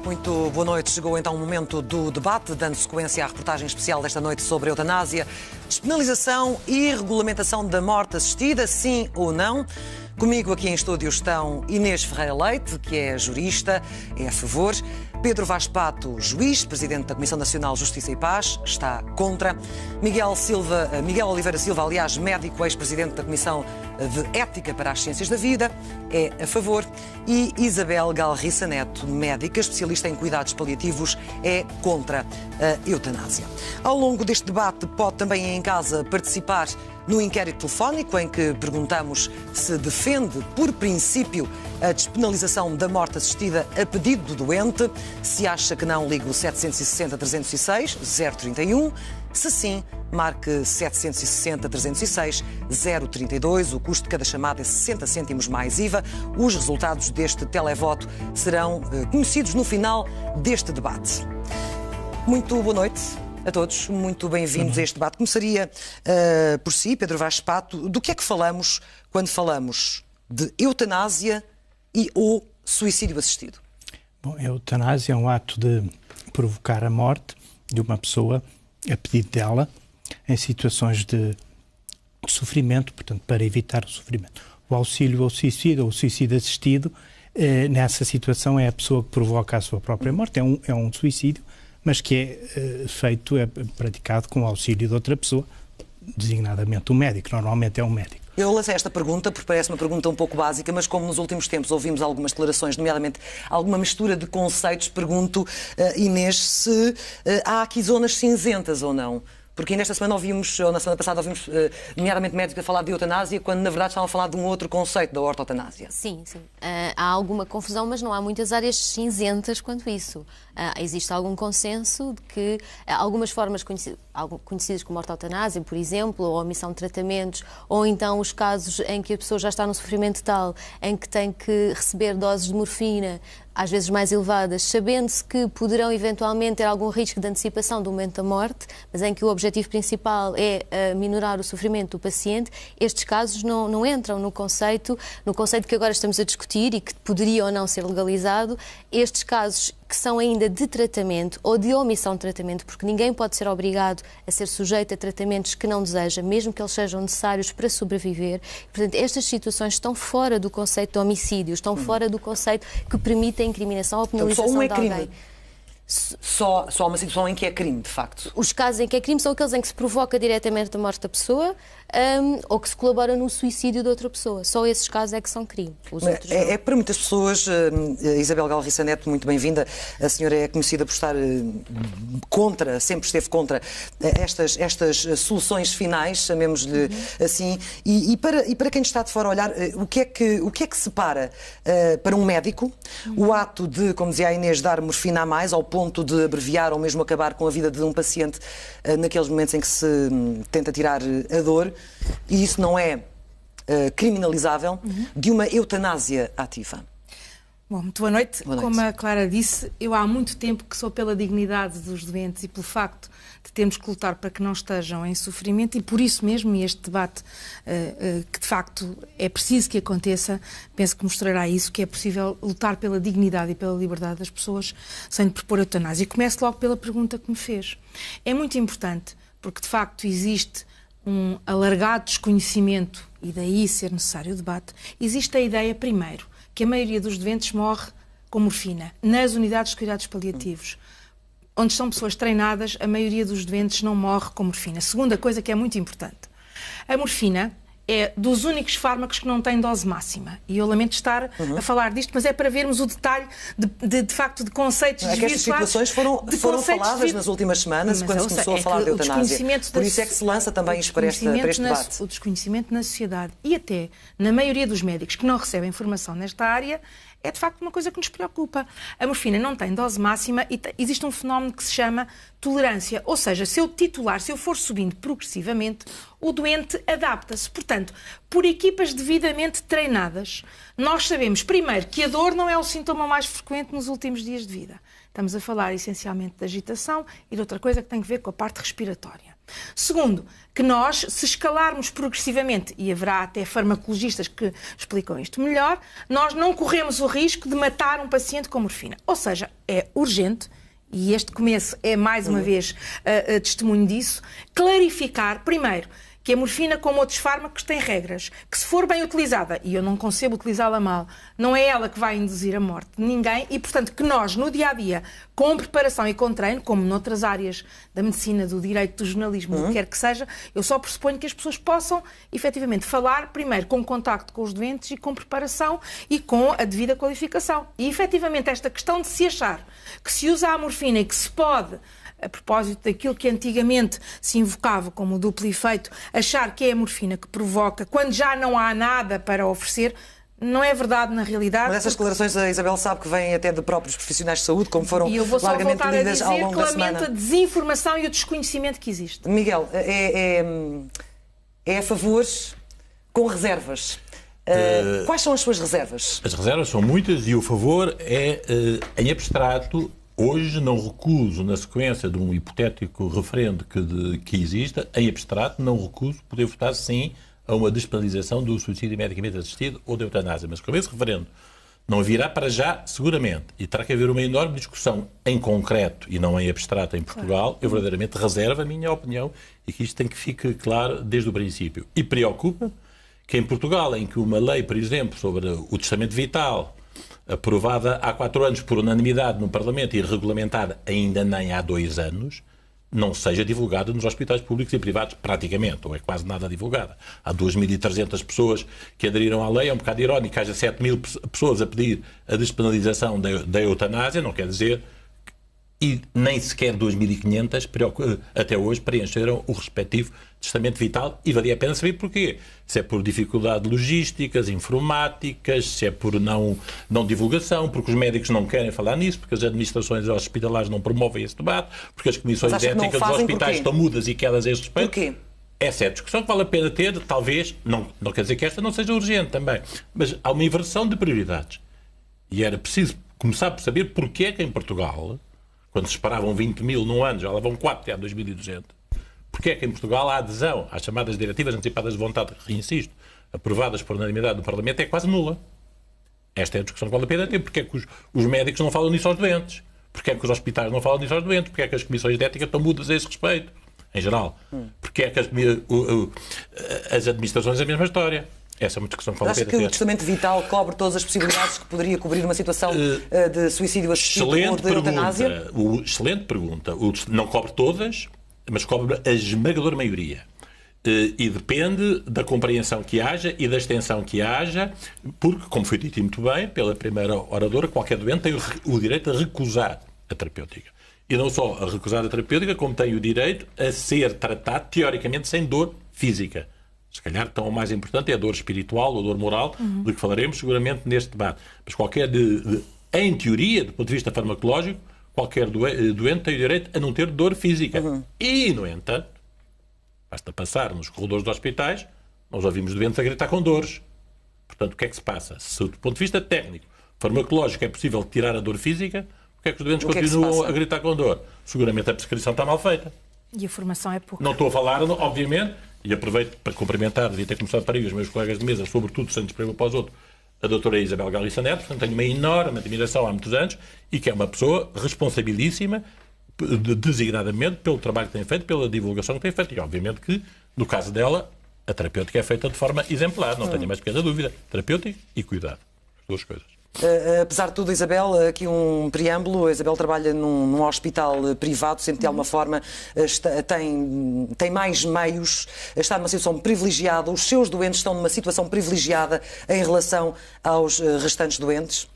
Muito boa noite. Chegou então o momento do debate, dando sequência à reportagem especial desta noite sobre a eutanásia, despenalização e regulamentação da morte assistida, sim ou não. Comigo aqui em estúdio estão Inês Ferreira Leite, que é jurista, é a favor. Pedro Vaz Pato, juiz, presidente da Comissão Nacional de Justiça e Paz, está contra. Miguel Oliveira Silva, aliás, médico, ex-presidente da Comissão de Ética para as Ciências da Vida, é a favor. E Isabel Galriça Neto, médica, especialista em cuidados paliativos, é contra a eutanásia. Ao longo deste debate pode também em casa participar no inquérito telefónico em que perguntamos se defende, por princípio, a despenalização da morte assistida a pedido do doente. Se acha que não, ligue o 760-306-031. Se sim, marque 760-306-032. O custo de cada chamada é 60 cêntimos mais IVA. Os resultados deste televoto serão conhecidos no final deste debate. Muito boa noite a todos, muito bem-vindos a este debate. Começaria por si, Pedro Vaz Pato. Do que é que falamos quando falamos de eutanásia e ou suicídio assistido? Bom, a eutanásia é um ato de provocar a morte de uma pessoa a pedido dela em situações de sofrimento, portanto, para evitar o sofrimento. O auxílio ao suicídio ou o suicídio assistido, nessa situação é a pessoa que provoca a sua própria morte, é um suicídio, mas que é praticado com o auxílio de outra pessoa, designadamente um médico, normalmente é um médico. Eu lancei esta pergunta porque parece uma pergunta um pouco básica, mas como nos últimos tempos ouvimos algumas declarações, nomeadamente alguma mistura de conceitos, pergunto, Inês, se há aqui zonas cinzentas ou não. Porque nesta semana ouvimos, ou na semana passada ouvimos, nomeadamente médicos a falar de eutanásia, quando na verdade estavam a falar de um outro conceito, da ortotanásia. Sim, sim. Há alguma confusão, mas não há muitas áreas cinzentas quanto isso. Existe algum consenso de que algumas formas conhecidas como ortotanásia, por exemplo, ou omissão de tratamentos, ou então os casos em que a pessoa já está num sofrimento tal, em que tem que receber doses de morfina, às vezes mais elevadas, sabendo-se que poderão eventualmente ter algum risco de antecipação do momento da morte, mas em que o objetivo principal é minorar o sofrimento do paciente, estes casos não entram no conceito que agora estamos a discutir e que poderia ou não ser legalizado. Estes casos que são ainda de tratamento ou de omissão de tratamento, porque ninguém pode ser obrigado a ser sujeito a tratamentos que não deseja, mesmo que eles sejam necessários para sobreviver. Portanto, estas situações estão fora do conceito de homicídio, estão fora do conceito que permite a incriminação ou penalização só um é de alguém. Crime. Só uma situação em que é crime, de facto. Os casos em que é crime são aqueles em que se provoca diretamente a morte da pessoa ou que se colabora no suicídio de outra pessoa. Só esses casos é que são crime. Os outros não. Para muitas pessoas, Isabel Galriça Neto, muito bem-vinda, a senhora é conhecida por estar contra, sempre esteve contra estas soluções finais, chamemos-lhe assim, e para quem está de fora a olhar, o que é que separa para um médico o ato de, como dizia a Inês, dar morfina a mais, ao ponto de abreviar ou mesmo acabar com a vida de um paciente naqueles momentos em que se tenta tirar a dor, e isso não é criminalizável, de uma eutanásia ativa? Bom, muito boa noite. Boa noite. Como a Clara disse, eu há muito tempo que sou pela dignidade dos doentes e pelo facto de termos que lutar para que não estejam em sofrimento, e por isso mesmo, e este debate que de facto é preciso que aconteça, penso que mostrará isso, que é possível lutar pela dignidade e pela liberdade das pessoas sem propor eutanásia. E começo logo pela pergunta que me fez. É muito importante, porque de facto existe um alargado desconhecimento, e daí ser necessário o debate. Existe a ideia, primeiro, que a maioria dos doentes morre com morfina. Nas unidades de cuidados paliativos, onde são pessoas treinadas, a maioria dos doentes não morre com morfina. Segunda coisa que é muito importante. A morfina é dos únicos fármacos que não têm dose máxima. E eu lamento estar a falar disto, mas é para vermos o detalhe de facto de conceitos desvirtuados. É que estas situações foram faladas nas últimas semanas, quando se começou a falar de eutanásia. Por isso é que se lança também isto para este debate. O desconhecimento na sociedade e até na maioria dos médicos que não recebem formação nesta área é de facto uma coisa que nos preocupa. A morfina não tem dose máxima e existe um fenómeno que se chama tolerância. Ou seja, se eu for subindo progressivamente, o doente adapta-se. Portanto, por equipas devidamente treinadas, nós sabemos, primeiro, que a dor não é o sintoma mais frequente nos últimos dias de vida. Estamos a falar essencialmente de agitação e de outra coisa que tem a ver com a parte respiratória. Segundo, que nós, se escalarmos progressivamente, e haverá até farmacologistas que explicam isto melhor, nós não corremos o risco de matar um paciente com morfina. Ou seja, é urgente, e este começo é mais uma vez testemunho disso, clarificar, primeiro, que a morfina, como outros fármacos, tem regras, que se for bem utilizada, e eu não concebo utilizá-la mal, não é ela que vai induzir a morte de ninguém, e, portanto, que nós, no dia-a-dia, com preparação e com treino, como noutras áreas da medicina, do direito, do jornalismo, do que quer que seja, eu só pressuponho que as pessoas possam, efetivamente, falar, primeiro, com contacto com os doentes e com preparação e com a devida qualificação. E, efetivamente, esta questão de se achar que se usa a morfina e que se pode, a propósito daquilo que antigamente se invocava como o duplo efeito, achar que é a morfina que provoca, quando já não há nada para oferecer, não é verdade na realidade. Mas essas declarações a Isabel sabe que vêm até de próprios profissionais de saúde, como foram largamente lidas ao longo da semana. E eu vou só voltar a dizer que lamento a desinformação e o desconhecimento que existe. Miguel, é a favor com reservas. Quais são as suas reservas? As reservas são muitas e o favor é, em abstrato, hoje não recuso, na sequência de um hipotético referendo que exista, em abstrato não recuso poder votar sim a uma despenalização do suicídio medicamente assistido ou da eutanásia. Mas como esse referendo não virá para já, seguramente, e terá que haver uma enorme discussão em concreto e não em abstrato em Portugal, eu verdadeiramente reservo a minha opinião e que isto tem que ficar claro desde o princípio. E preocupa que em Portugal, em que uma lei, por exemplo, sobre o testamento vital, aprovada há 4 anos por unanimidade no Parlamento e regulamentada ainda nem há 2 anos, não seja divulgada nos hospitais públicos e privados, praticamente, ou é quase nada divulgada. Há 2.300 pessoas que aderiram à lei, é um bocado irónico que haja 7.000 pessoas a pedir a despenalização da eutanásia, não quer dizer... E nem sequer 2.500 até hoje preencheram o respectivo testamento vital e valia a pena saber porquê. Se é por dificuldades logísticas, informáticas, se é por não divulgação, porque os médicos não querem falar nisso, porque as administrações hospitalares não promovem esse debate, porque as comissões de ética dos hospitais estão mudas e quedas a esse respeito. Porquê? Essa é a discussão que vale a pena ter, talvez, não quer dizer que esta não seja urgente também, mas há uma inversão de prioridades. E era preciso começar por saber porquê é que em Portugal... Quando se esperavam 20.000 num ano, já lá vão 4 até há 2.200. Porque é que em Portugal a adesão às chamadas diretivas antecipadas de vontade, reinsisto, aprovadas por unanimidade do Parlamento, é quase nula? Esta é a discussão que vale a pena ter. Porque é que os médicos não falam nisso aos doentes? Porque é que os hospitais não falam nisso aos doentes? Porque é que as comissões de ética estão mudas a esse respeito? Em geral. Porque é que as administrações é a mesma história? Essa é uma discussão que vale a pena ter. Acho que o testamento vital cobre todas as possibilidades que poderia cobrir uma situação de suicídio assistido ou de eutanásia? Excelente pergunta. Não cobre todas, mas cobre a esmagadora maioria. E depende da compreensão que haja e da extensão que haja, porque, como foi dito muito bem pela primeira oradora, qualquer doente tem o direito a recusar a terapêutica. E não só a recusar a terapêutica, como tem o direito a ser tratado, teoricamente, sem dor física. Se calhar, tão mais importante é a dor espiritual ou a dor moral, do que falaremos seguramente neste debate. Mas em teoria, do ponto de vista farmacológico, qualquer doente tem o direito a não ter dor física. E, no entanto, basta passar nos corredores dos hospitais, nós ouvimos doentes a gritar com dores. Portanto, o que é que se passa? Se, do ponto de vista técnico, farmacológico, é possível tirar a dor física, porque é que os doentes continuam a gritar com dor? Seguramente a prescrição está mal feita. E a formação é pouca. Não estou a falar, obviamente, e aproveito para cumprimentar, devia ter começado para aí os meus colegas de mesa, sobretudo, sem desprego para os outros, a doutora Isabel Galiça Neto, portanto tenho uma enorme admiração há muitos anos e que é uma pessoa responsabilíssima, designadamente, pelo trabalho que tem feito, pela divulgação que tem feito. E obviamente que, no caso dela, a terapêutica é feita de forma exemplar, não tenho a mais pequena dúvida. Terapêutica e cuidado. As duas coisas. Apesar de tudo, Isabel, aqui um preâmbulo, a Isabel trabalha num hospital privado, sempre de alguma forma tem mais meios, está numa situação privilegiada, os seus doentes estão numa situação privilegiada em relação aos restantes doentes?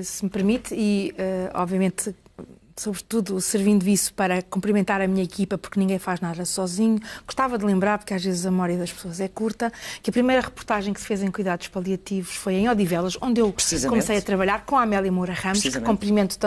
Se me permite, e obviamente... sobretudo servindo isso para cumprimentar a minha equipa, porque ninguém faz nada sozinho. Gostava de lembrar, porque às vezes a memória das pessoas é curta, que a primeira reportagem que se fez em cuidados paliativos foi em Odivelas, onde eu comecei a trabalhar com a Amélia Moura Ramos, que cumprimento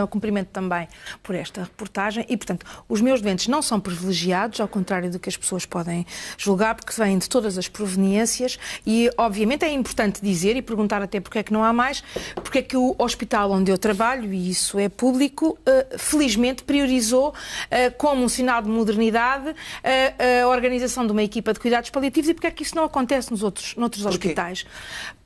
também por esta reportagem. E, portanto, os meus doentes não são privilegiados, ao contrário do que as pessoas podem julgar, porque vêm de todas as proveniências e, obviamente, é importante dizer e perguntar até porque é que não há mais, porque é que o hospital onde eu trabalho, e isso é público, felizmente infelizmente, priorizou como um sinal de modernidade a organização de uma equipa de cuidados paliativos. E porque é que isso não acontece noutros hospitais?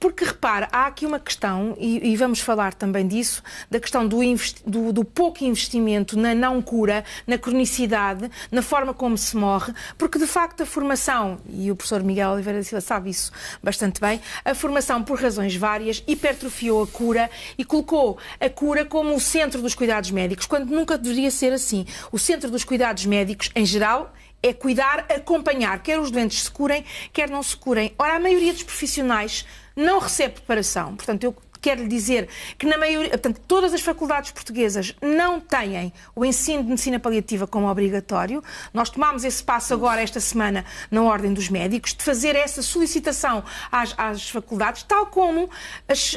Porque, repara, há aqui uma questão, e vamos falar também disso, da questão do pouco investimento na não cura, na cronicidade, na forma como se morre, porque, de facto, a formação, e o professor Miguel Oliveira da Silva sabe isso bastante bem, a formação, por razões várias, hipertrofiou a cura e colocou a cura como o centro dos cuidados médicos, quando nunca deveria ser assim. O centro dos cuidados médicos, em geral, é cuidar, acompanhar, quer os doentes se curem, quer não se curem. Ora, a maioria dos profissionais não recebe preparação. Portanto, eu quero lhe dizer que na maioria, portanto, todas as faculdades portuguesas não têm o ensino de medicina paliativa como obrigatório. Nós tomámos esse passo agora, esta semana, na Ordem dos Médicos, de fazer essa solicitação às faculdades, tal como as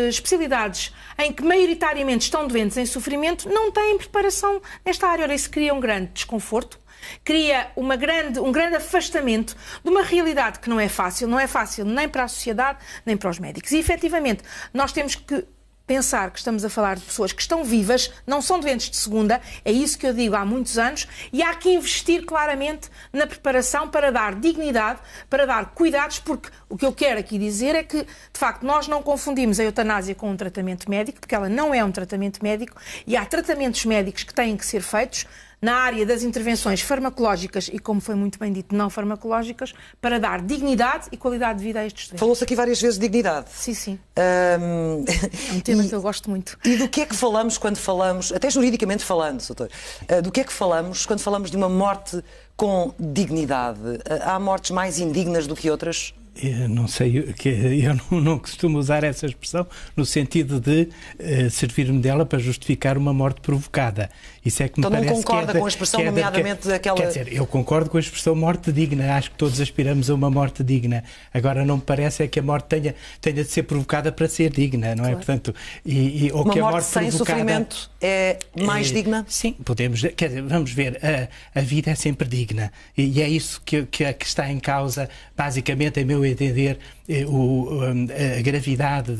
especialidades em que maioritariamente estão doentes em sofrimento não têm preparação nesta área. Ora, isso cria um grande desconforto, cria um grande afastamento de uma realidade que não é fácil nem para a sociedade, nem para os médicos. E, efetivamente, nós temos que pensar que estamos a falar de pessoas que estão vivas, não são doentes de segunda, é isso que eu digo há muitos anos, e há que investir claramente na preparação para dar dignidade, para dar cuidados, porque o que eu quero aqui dizer é que, de facto, nós não confundimos a eutanásia com um tratamento médico, porque ela não é um tratamento médico, e há tratamentos médicos que têm que ser feitos na área das intervenções farmacológicas e, como foi muito bem dito, não farmacológicas, para dar dignidade e qualidade de vida a estes doentes. Falou-se aqui várias vezes de dignidade. Sim. É um tema que eu gosto muito. E do que é que falamos quando falamos, até juridicamente falando, doutor, do que é que falamos quando falamos de uma morte com dignidade? Há mortes mais indignas do que outras? Eu não sei, eu não costumo usar essa expressão no sentido de servir-me dela para justificar uma morte provocada. Isso é que me parece então não concorda com a expressão, nomeadamente aquela... Quer dizer, eu concordo com a expressão morte digna, acho que todos aspiramos a uma morte digna. Agora, não me parece é que a morte tenha de ser provocada para ser digna, não é? Claro. Portanto, ou uma que a morte morte sem sofrimento é mais digna? Sim, podemos, quer dizer, vamos ver, a vida é sempre digna e é isso que está em causa, basicamente, em meu entender, a gravidade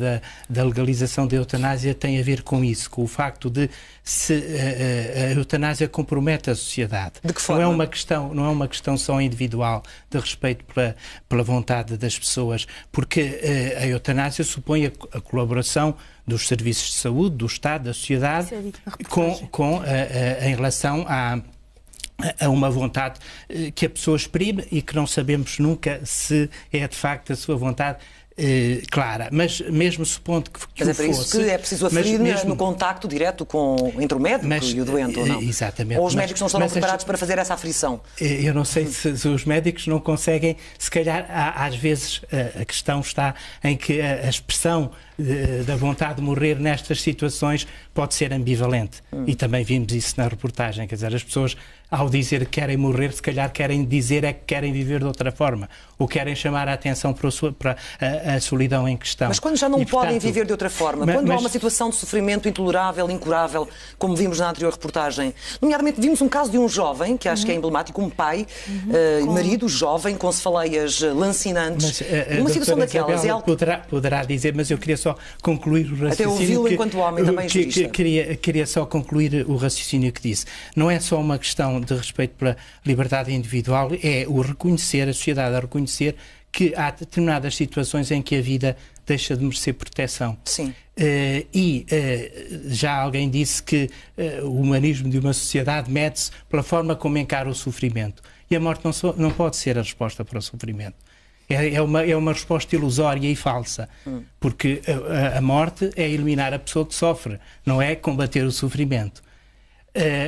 da legalização da eutanásia tem a ver com isso, com o facto de a eutanásia compromete a sociedade. De que forma? Não é uma questão só individual, de respeito pela vontade das pessoas, porque a eutanásia supõe a colaboração dos serviços de saúde, do Estado, da sociedade, em relação a uma vontade que a pessoa exprime e que não sabemos nunca se é de facto a sua vontade clara, mas mesmo supondo que mas é para isso que é preciso aferir no contacto direto entre o médico e o doente, ou não? Exatamente. Ou os médicos não estão preparados para fazer essa aferição? Eu não sei se os médicos não conseguem, se calhar às vezes a questão está em que a expressão da vontade de morrer nestas situações pode ser ambivalente. E também vimos isso na reportagem, quer dizer, as pessoas ao dizer que querem morrer, se calhar querem dizer é que querem viver de outra forma, ou querem chamar a atenção para a solidão em questão. Mas quando já não podem viver de outra forma, quando há uma situação de sofrimento intolerável, incurável, como vimos na anterior reportagem, nomeadamente vimos um caso de um jovem, que acho que é emblemático, um pai, marido, jovem, com cefaleias lancinantes, uma situação daquelas. Poderá dizer, mas eu queria só concluir o raciocínio. Até ouvi-lo enquanto homem, também jurista. Queria só concluir o raciocínio que disse. Não é só uma questão de respeito pela liberdade individual, é o reconhecer, a sociedade a reconhecer que há determinadas situações em que a vida deixa de merecer proteção. Sim. Já alguém disse que o humanismo de uma sociedade mede-se pela forma como encara o sofrimento. E a morte não pode ser a resposta para o sofrimento. É uma resposta ilusória e falsa, porque a morte é eliminar a pessoa que sofre, não é combater o sofrimento.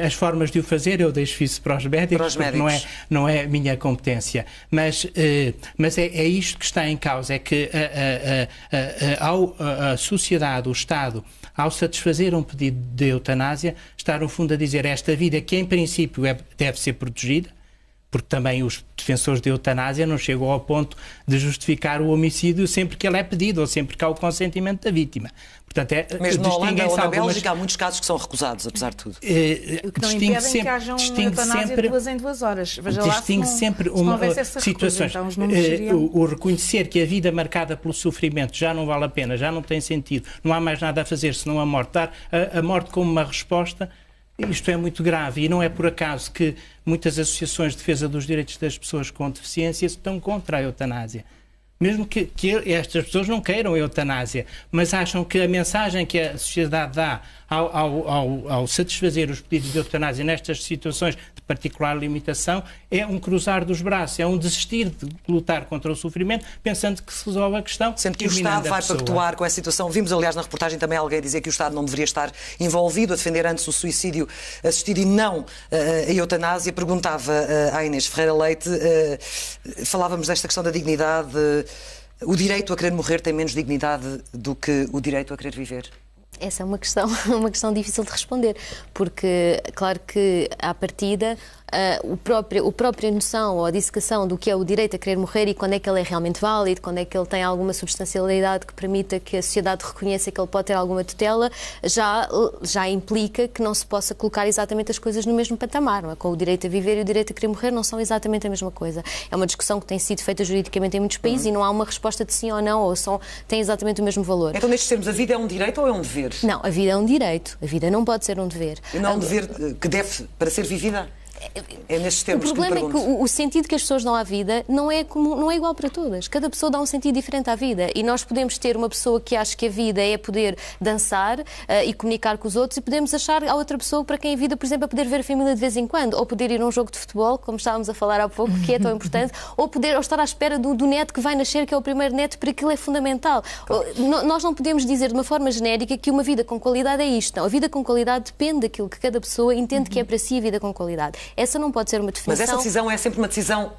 As formas de o fazer eu deixo isso para os médicos, porque não é minha competência. Mas é isto que está em causa, é que a sociedade, o Estado, ao satisfazer um pedido de eutanásia, está no fundo a dizer esta vida que em princípio deve ser protegida, porque também os defensores de eutanásia não chegam ao ponto de justificar o homicídio sempre que ele é pedido ou sempre que há o consentimento da vítima. Portanto, mesmo na Holanda ou na Bélgica há muitos casos que são recusados, apesar de tudo. O que não impedem que haja uma eutanásia de 2 em 2 horas. Veja lá sempre situações. Então, o reconhecer que a vida marcada pelo sofrimento já não vale a pena, já não tem sentido, não há mais nada a fazer senão a morte. Dar a morte como uma resposta isto é muito grave e não é por acaso que muitas associações de defesa dos direitos das pessoas com deficiência estão contra a eutanásia. Mesmo que estas pessoas não queiram a eutanásia, mas acham que a mensagem que a sociedade dá ao satisfazer os pedidos de eutanásia nestas situações de particular limitação é um cruzar dos braços, é um desistir de lutar contra o sofrimento, pensando que se resolve a questão. Sendo que o Estado vai pactuar com essa situação. Vimos, aliás, na reportagem também alguém dizer que o Estado não deveria estar envolvido a defender antes o suicídio assistido e não a eutanásia. Perguntava à Inês Ferreira Leite, falávamos desta questão da dignidade. O direito a querer morrer tem menos dignidade do que o direito a querer viver? Essa é uma questão difícil de responder, porque, claro que, à partida, a própria noção ou a dissecação do que é o direito a querer morrer e quando é que ele é realmente válido, quando é que ele tem alguma substancialidade que permita que a sociedade reconheça que ele pode ter alguma tutela, já implica que não se possa colocar exatamente as coisas no mesmo patamar. Não é? Com o direito a viver e o direito a querer morrer não são exatamente a mesma coisa. É uma discussão que tem sido feita juridicamente em muitos países e não há uma resposta de sim ou não, ou têm exatamente o mesmo valor. Então, nestes termos, a vida é um direito ou é um dever? Não, a vida é um direito. A vida não pode ser um dever. E não é um dever que deve para ser vivida? É nestes termos o problema que me é que o sentido que as pessoas dão à vida não é igual para todas. Cada pessoa dá um sentido diferente à vida. E nós podemos ter uma pessoa que acha que a vida é poder dançar e comunicar com os outros, e podemos achar a outra pessoa para quem a vida, por exemplo, é poder ver a família de vez em quando, ou poder ir a um jogo de futebol, como estávamos a falar há pouco, que é tão importante, ou estar à espera do neto que vai nascer, que é o primeiro neto, porque aquilo é fundamental. Nós não podemos dizer de uma forma genérica que uma vida com qualidade é isto. Não. A vida com qualidade depende daquilo que cada pessoa entende que é para si a vida com qualidade. Essa não pode ser uma definição. Mas essa decisão é sempre uma decisão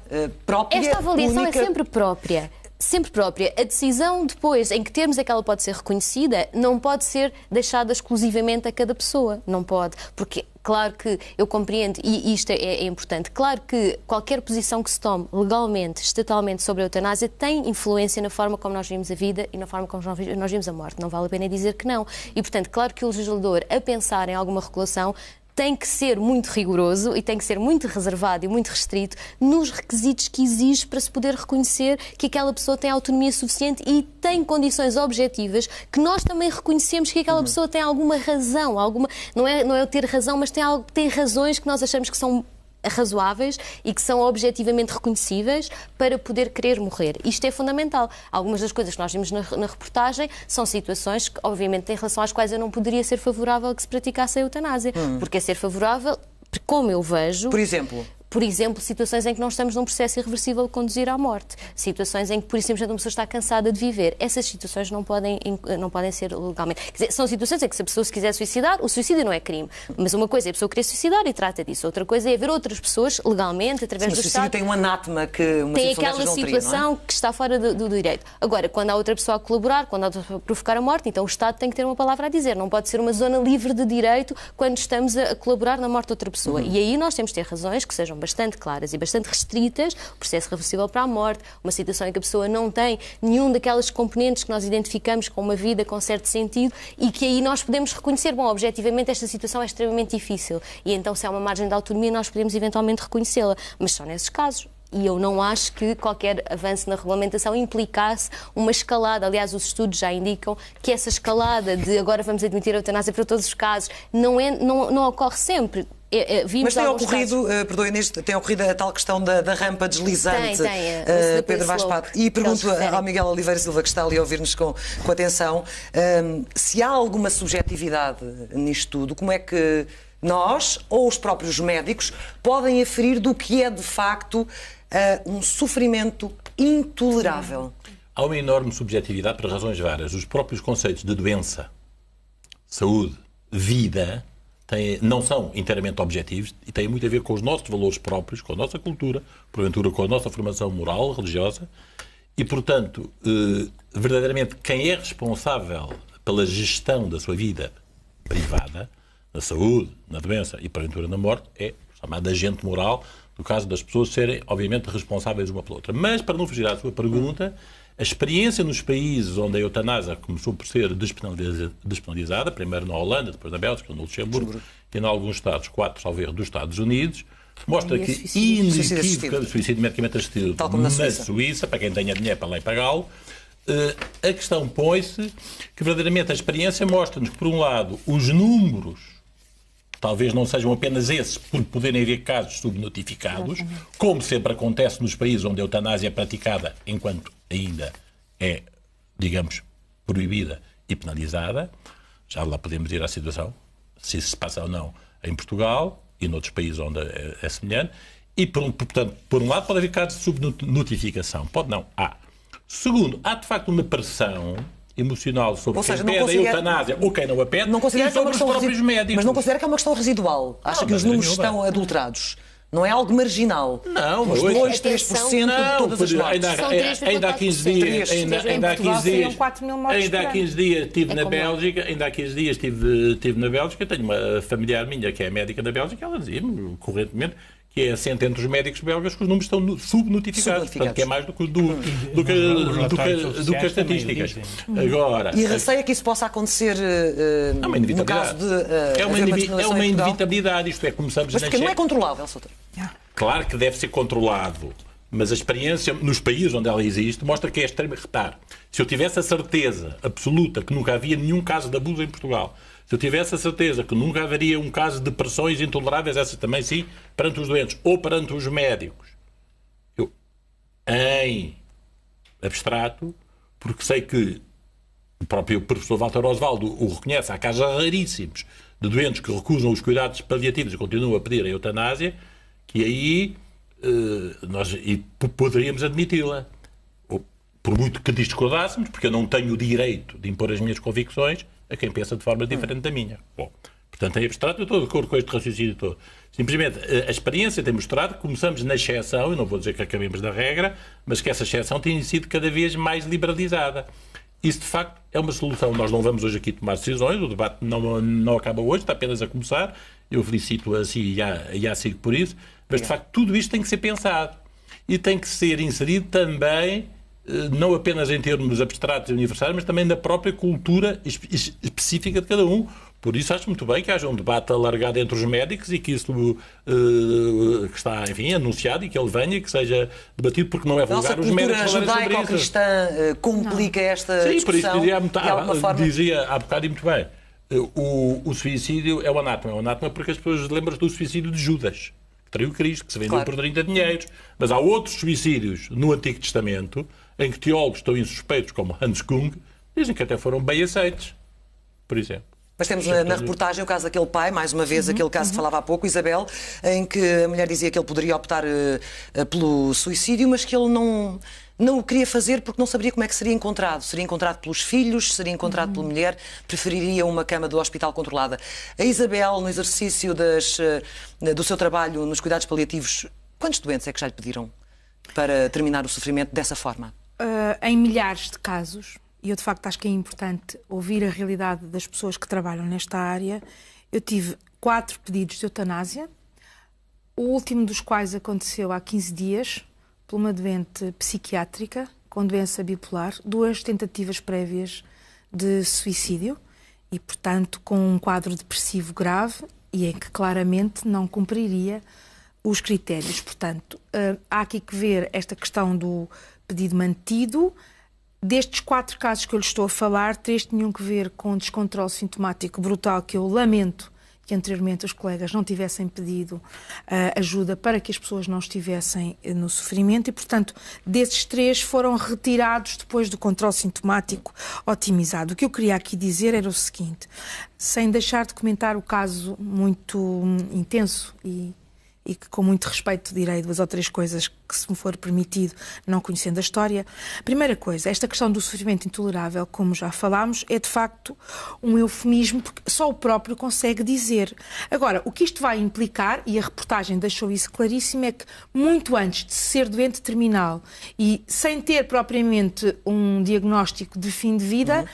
própria? Esta avaliação única... é sempre própria. Sempre própria. A decisão depois, em que termos é que ela pode ser reconhecida, não pode ser deixada exclusivamente a cada pessoa. Não pode. Porque, claro que eu compreendo, e isto é importante, claro que qualquer posição que se tome legalmente, estatalmente sobre a eutanásia tem influência na forma como nós vimos a vida e na forma como nós vimos a morte. Não vale a pena dizer que não. E, portanto, claro que o legislador, a pensar em alguma regulação, tem que ser muito rigoroso e tem que ser muito reservado e muito restrito nos requisitos que exige para se poder reconhecer que aquela pessoa tem autonomia suficiente e tem condições objetivas que nós também reconhecemos que aquela pessoa tem alguma razão, não é ter razão, mas tem razões que nós achamos que são razoáveis e que são objetivamente reconhecíveis para poder querer morrer. Isto é fundamental. Algumas das coisas que nós vimos na reportagem são situações que, obviamente, em relação às quais eu não poderia ser favorável que se praticasse a eutanásia. Porque é ser favorável, como eu vejo... Por exemplo, situações em que não estamos num processo irreversível de conduzir à morte. Situações em que, por exemplo, uma pessoa está cansada de viver. Essas situações não podem ser legalmente. Quer dizer, são situações em que se a pessoa se quiser suicidar, o suicídio não é crime. Mas uma coisa é a pessoa querer suicidar e trata disso. Outra coisa é haver outras pessoas, legalmente, através do Estado... O suicídio tem um anátema que uma tem aquela situação que está fora do direito. Agora, quando há outra pessoa a colaborar, quando há outra pessoa a provocar a morte, então o Estado tem que ter uma palavra a dizer. Não pode ser uma zona livre de direito quando estamos a colaborar na morte de outra pessoa. E aí nós temos de ter razões que sejam bastante claras e bastante restritas, o processo reversível para a morte, uma situação em que a pessoa não tem nenhum daquelas componentes que nós identificamos com uma vida com certo sentido e que aí nós podemos reconhecer, bom, objetivamente esta situação é extremamente difícil e então se há uma margem de autonomia nós podemos eventualmente reconhecê-la, mas só nesses casos. E eu não acho que qualquer avanço na regulamentação implicasse uma escalada. Aliás, os estudos já indicam que essa escalada de agora vamos admitir a eutanásia para todos os casos não ocorre sempre. Mas tem ocorrido, perdoe Inês, tem ocorrido a tal questão da rampa deslizante, Pedro Vaz Pato. E pergunto ao Miguel Oliveira Silva, que está ali a ouvir-nos com atenção, se há alguma subjetividade nisto tudo, como é que nós, ou os próprios médicos, podem aferir do que é de facto um sofrimento intolerável? Há uma enorme subjetividade por razões várias. Os próprios conceitos de doença, saúde, vida, não são inteiramente objetivos e têm muito a ver com os nossos valores próprios, com a nossa cultura, porventura com a nossa formação moral, religiosa e, portanto, verdadeiramente quem é responsável pela gestão da sua vida privada, na saúde, na doença e, porventura, na morte, é o chamado agente moral, no caso das pessoas serem, obviamente, responsáveis uma pela outra. Mas, para não fugir à sua pergunta, a experiência nos países onde a eutanásia começou por ser despenalizada, primeiro na Holanda, depois na Bélgica, no Luxemburgo e em alguns estados, 4, talvez, dos Estados Unidos, mostra que inequívoca de suicídio medicamente assistido na Suíça, para quem tenha dinheiro para lá e pagá-lo, a questão põe-se que verdadeiramente a experiência mostra-nos que, por um lado, os números talvez não sejam apenas esses, por poderem haver casos subnotificados, como sempre acontece nos países onde a eutanásia é praticada, enquanto ainda é, digamos, proibida e penalizada. Já lá podemos ir à situação, se isso se passa ou não em Portugal e noutros países onde é semelhante. E, portanto, por um lado, pode haver casos de subnotificação. Pode não. Há. Segundo, há de facto uma pressão emocional sobre quem pede a eutanásia ou quem não a pede e sobre os próprios médicos. Mas não considera que é uma questão residual? Acha que os números estão adulterados? Não é algo marginal? Não, os 2, 3% de todas as mortes. Ainda há 15 dias, ainda há 15 dias estive na Bélgica, na Bélgica, tenho uma familiar minha que é médica na Bélgica, ela dizia-me correntemente que é assente entre os médicos belgas que os números estão subnotificados, portanto, que é mais do que as estatísticas. Agora, e receia que isso possa acontecer no caso de... É uma inevitabilidade, isto é, começamos... Mas porque não é controlável, Soutor? Claro que deve ser controlado, mas a experiência nos países onde ela existe mostra que é extremo. Repare, se eu tivesse a certeza absoluta que nunca havia nenhum caso de abuso em Portugal, se eu tivesse a certeza que nunca haveria um caso de pressões intoleráveis, essas também sim, perante os doentes ou perante os médicos, eu, em abstrato, porque sei que o próprio professor Walter Osvaldo o reconhece, há casos raríssimos de doentes que recusam os cuidados paliativos e continuam a pedir a eutanásia, que aí nós poderíamos admiti-la. Por muito que discordássemos, porque eu não tenho o direito de impor as minhas convicções a quem pensa de forma diferente da minha. Bom, portanto, em abstrato, eu estou de acordo com este raciocínio todo. Simplesmente, a experiência tem mostrado que começamos na exceção, e não vou dizer que acabemos da regra, mas que essa exceção tem sido cada vez mais liberalizada. Isso, de facto, é uma solução. Nós não vamos hoje aqui tomar decisões, o debate não acaba hoje, está apenas a começar. Eu felicito assim e a SIG por isso, mas, de facto, tudo isto tem que ser pensado. E tem que ser inserido também, não apenas em termos abstratos e universais, mas também na própria cultura específica de cada um. Por isso acho muito bem que haja um debate alargado entre os médicos e que isso que está, enfim, anunciado e que ele venha e que seja debatido, porque não é vulgar os médicos falarem sobre isso. A cultura judaico-cristã complica esta discussão? Sim, por isso dizia há bocado e muito bem, o suicídio é o anátema. É o anátema porque as pessoas lembram-se do suicídio de Judas, que traiu Cristo, que se vendeu por 30 dinheiros. Mas há outros suicídios no Antigo Testamento em que teólogos tão insuspeitos como Hans Kung dizem que até foram bem aceitos, por exemplo. Mas temos na reportagem o caso daquele pai, mais uma vez, aquele caso que falava há pouco, Isabel, em que a mulher dizia que ele poderia optar pelo suicídio, mas que ele não o queria fazer porque não saberia como é que seria encontrado. Seria encontrado pelos filhos, seria encontrado pela mulher, preferiria uma cama do hospital controlada. A Isabel, no exercício do seu trabalho nos cuidados paliativos, quantos doentes é que já lhe pediram para terminar o sofrimento dessa forma? Em milhares de casos. E eu, de facto, acho que é importante ouvir a realidade das pessoas que trabalham nesta área. Eu tive 4 pedidos de eutanásia, o último dos quais aconteceu há 15 dias, por uma doente psiquiátrica com doença bipolar, 2 tentativas prévias de suicídio e, portanto, com um quadro depressivo grave e em que claramente não cumpriria os critérios. Portanto, há aqui que ver esta questão do pedido mantido. Destes 4 casos que eu lhe estou a falar, 3 tinham que ver com descontrole sintomático brutal, que eu lamento que anteriormente os colegas não tivessem pedido ajuda para que as pessoas não estivessem no sofrimento e, portanto, desses 3 foram retirados depois do controle sintomático otimizado. O que eu queria aqui dizer era o seguinte, sem deixar de comentar o caso muito intenso e que com muito respeito direi 2 ou 3 coisas que, se me for permitido, não conhecendo a história. Primeira coisa, esta questão do sofrimento intolerável, como já falámos, é de facto um eufemismo, porque só o próprio consegue dizer. Agora, o que isto vai implicar, e a reportagem deixou isso claríssimo, é que muito antes de ser doente terminal e sem ter propriamente um diagnóstico de fim de vida,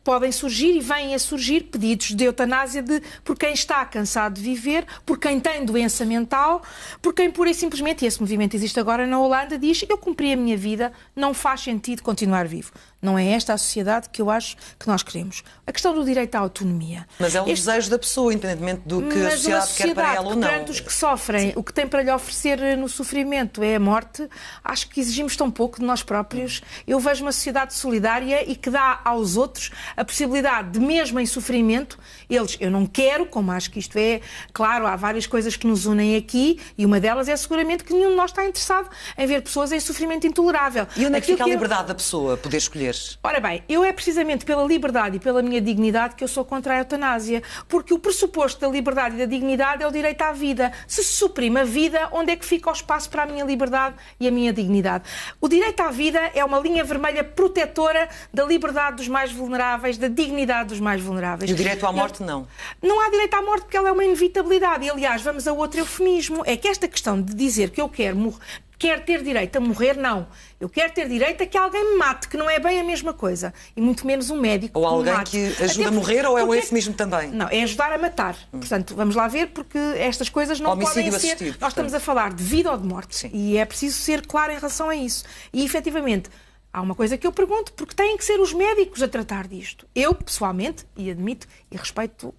podem surgir e vêm a surgir pedidos de eutanásia por quem está cansado de viver, por quem tem doença mental, por quem pura e simplesmente, e esse movimento existe agora na Holanda, diz: eu cumpri a minha vida, não faz sentido continuar vivo. Não é esta a sociedade que eu acho que nós queremos. A questão do direito à autonomia. Mas é o desejo da pessoa, independentemente do que a sociedade quer para ela ou não. Perante os que sofrem, o que tem para lhe oferecer no sofrimento é a morte, acho que exigimos tão pouco de nós próprios. Eu vejo uma sociedade solidária e que dá aos outros a possibilidade de, mesmo em sofrimento, eu não quero, como acho que isto é, claro, há várias coisas que nos unem aqui, e uma delas é seguramente que nenhum de nós está interessado em ver pessoas em sofrimento intolerável. E onde é que fica a liberdade da pessoa poder escolher? Ora bem, eu é precisamente pela liberdade e pela minha dignidade que eu sou contra a eutanásia, porque o pressuposto da liberdade e da dignidade é o direito à vida. Se suprime a vida, onde é que fica o espaço para a minha liberdade e a minha dignidade? O direito à vida é uma linha vermelha protetora da liberdade dos mais vulneráveis, da dignidade dos mais vulneráveis. E o direito à morte, não? Não há direito à morte porque ela é uma inevitabilidade. E, aliás, vamos a outro eufemismo. É que esta questão de dizer que eu quero ter direito a morrer, não. Eu quero ter direito a que alguém me mate, que não é bem a mesma coisa. E muito menos um médico ou que alguém me mate. Que ajuda a morrer, ou é um eufemismo também? Não, é ajudar a matar. Portanto, vamos lá ver, porque estas coisas não podem ser... Nós estamos a falar de vida ou de morte. Sim. E é preciso ser claro em relação a isso. E, efetivamente, há uma coisa que eu pergunto, porque têm que ser os médicos a tratar disto. Eu, pessoalmente, e admito e respeito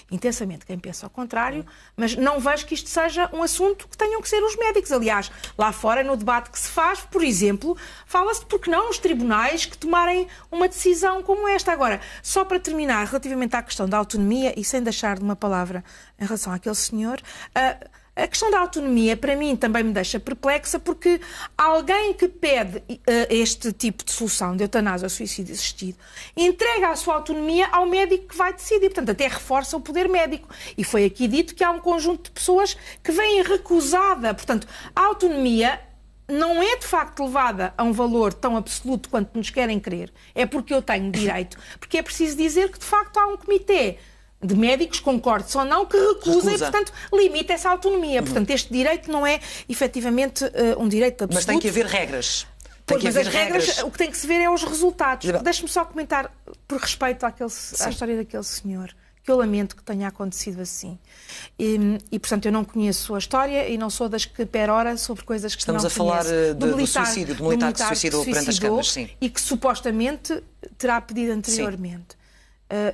intensamente quem pensa ao contrário, mas não vejo que isto seja um assunto que tenham que ser os médicos. Aliás, lá fora, no debate que se faz, por exemplo, fala-se de por que não os tribunais que tomarem uma decisão como esta. Agora, só para terminar, relativamente à questão da autonomia, e sem deixar de uma palavra em relação àquele senhor... A questão da autonomia, para mim, também me deixa perplexa, porque alguém que pede este tipo de solução de eutanásia ou suicídio assistido entrega a sua autonomia ao médico que vai decidir. Portanto, até reforça o poder médico. E foi aqui dito que há um conjunto de pessoas que vêm recusada. Portanto, a autonomia não é, de facto, levada a um valor tão absoluto quanto nos querem crer. É porque eu tenho direito. Porque é preciso dizer que, de facto, há um comitê de médicos, concordes ou não, que recusa e, portanto, limita essa autonomia. Portanto, este direito não é, efetivamente, um direito absoluto. Mas tem que haver regras. Mas as regras, o que tem que se ver é os resultados. Deixe-me só comentar, por respeito à história daquele senhor, que eu lamento que tenha acontecido assim. E, portanto, eu não conheço a história e não sou das que perora sobre coisas que Estamos não conheço. Estamos a falar do suicídio, do militar que se suicidou perante as câmaras, sim. E que supostamente terá pedido anteriormente.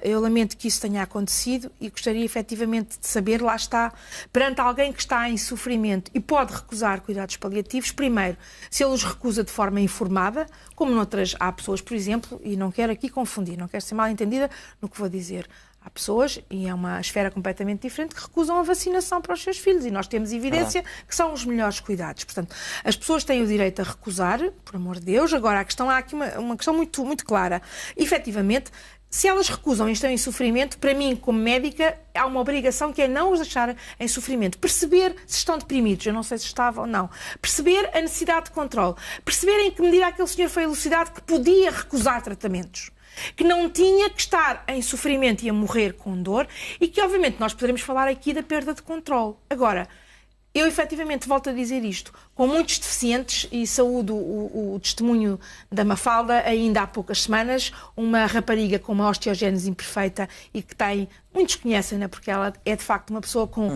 Eu lamento que isso tenha acontecido e gostaria efetivamente de saber, lá está, perante alguém que está em sofrimento e pode recusar cuidados paliativos, primeiro, se ele os recusa de forma informada, como noutras há pessoas, por exemplo, e não quero aqui confundir, não quero ser mal entendida no que vou dizer, há pessoas, e é uma esfera completamente diferente, que recusam a vacinação para os seus filhos e nós temos evidência que são os melhores cuidados. Portanto, as pessoas têm o direito a recusar, por amor de Deus. Agora, há aqui uma questão muito, muito clara. Efetivamente, se elas recusam e estão em sofrimento, para mim, como médica, há uma obrigação que é não os deixar em sofrimento. Perceber se estão deprimidos, eu não sei se estava ou não. Perceber a necessidade de controle. Perceber em que medida aquele senhor foi elucidado que podia recusar tratamentos. Que não tinha que estar em sofrimento e a morrer com dor e que, obviamente, nós poderemos falar aqui da perda de controle. Agora, eu, efetivamente, volto a dizer isto, com muitos deficientes, e saúdo o testemunho da Mafalda, ainda há poucas semanas, uma rapariga com uma osteogénese imperfeita e que tem, muitos conhecem-na, porque ela é, de facto, uma pessoa com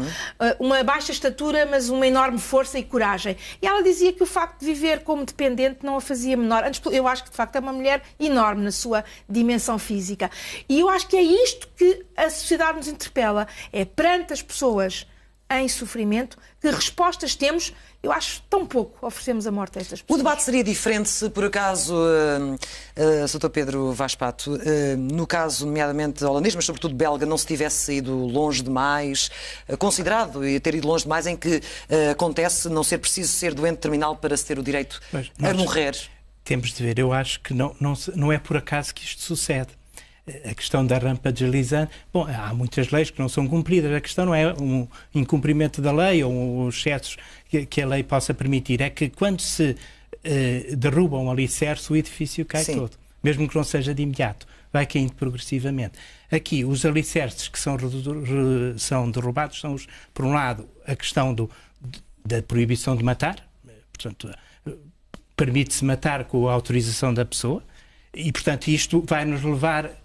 uma baixa estatura, mas uma enorme força e coragem. E ela dizia que o facto de viver como dependente não a fazia menor. Antes, eu acho que, de facto, é uma mulher enorme na sua dimensão física. E eu acho que é isto que a sociedade nos interpela, é perante as pessoas em sofrimento, que respostas temos, eu acho tão pouco oferecemos a morte a estas pessoas. O debate seria diferente se, por acaso, Sr. Pedro Vaz Pato, no caso, nomeadamente holandês, mas sobretudo belga, não se tivesse ido longe demais, considerado e ter ido longe demais, em que acontece não ser preciso ser doente terminal para se ter o direito a morrer. Temos de ver, eu acho que não é por acaso que isto sucede. A questão da rampa deslizante, bom, há muitas leis que não são cumpridas, a questão não é um incumprimento da lei ou os excessos que a lei possa permitir, é que quando se derruba um alicerce, o edifício cai todo, mesmo que não seja de imediato, vai caindo progressivamente. Aqui, os alicerces que são derrubados são, por um lado, a questão da proibição de matar, portanto, permite-se matar com a autorização da pessoa, e, portanto, isto vai nos levar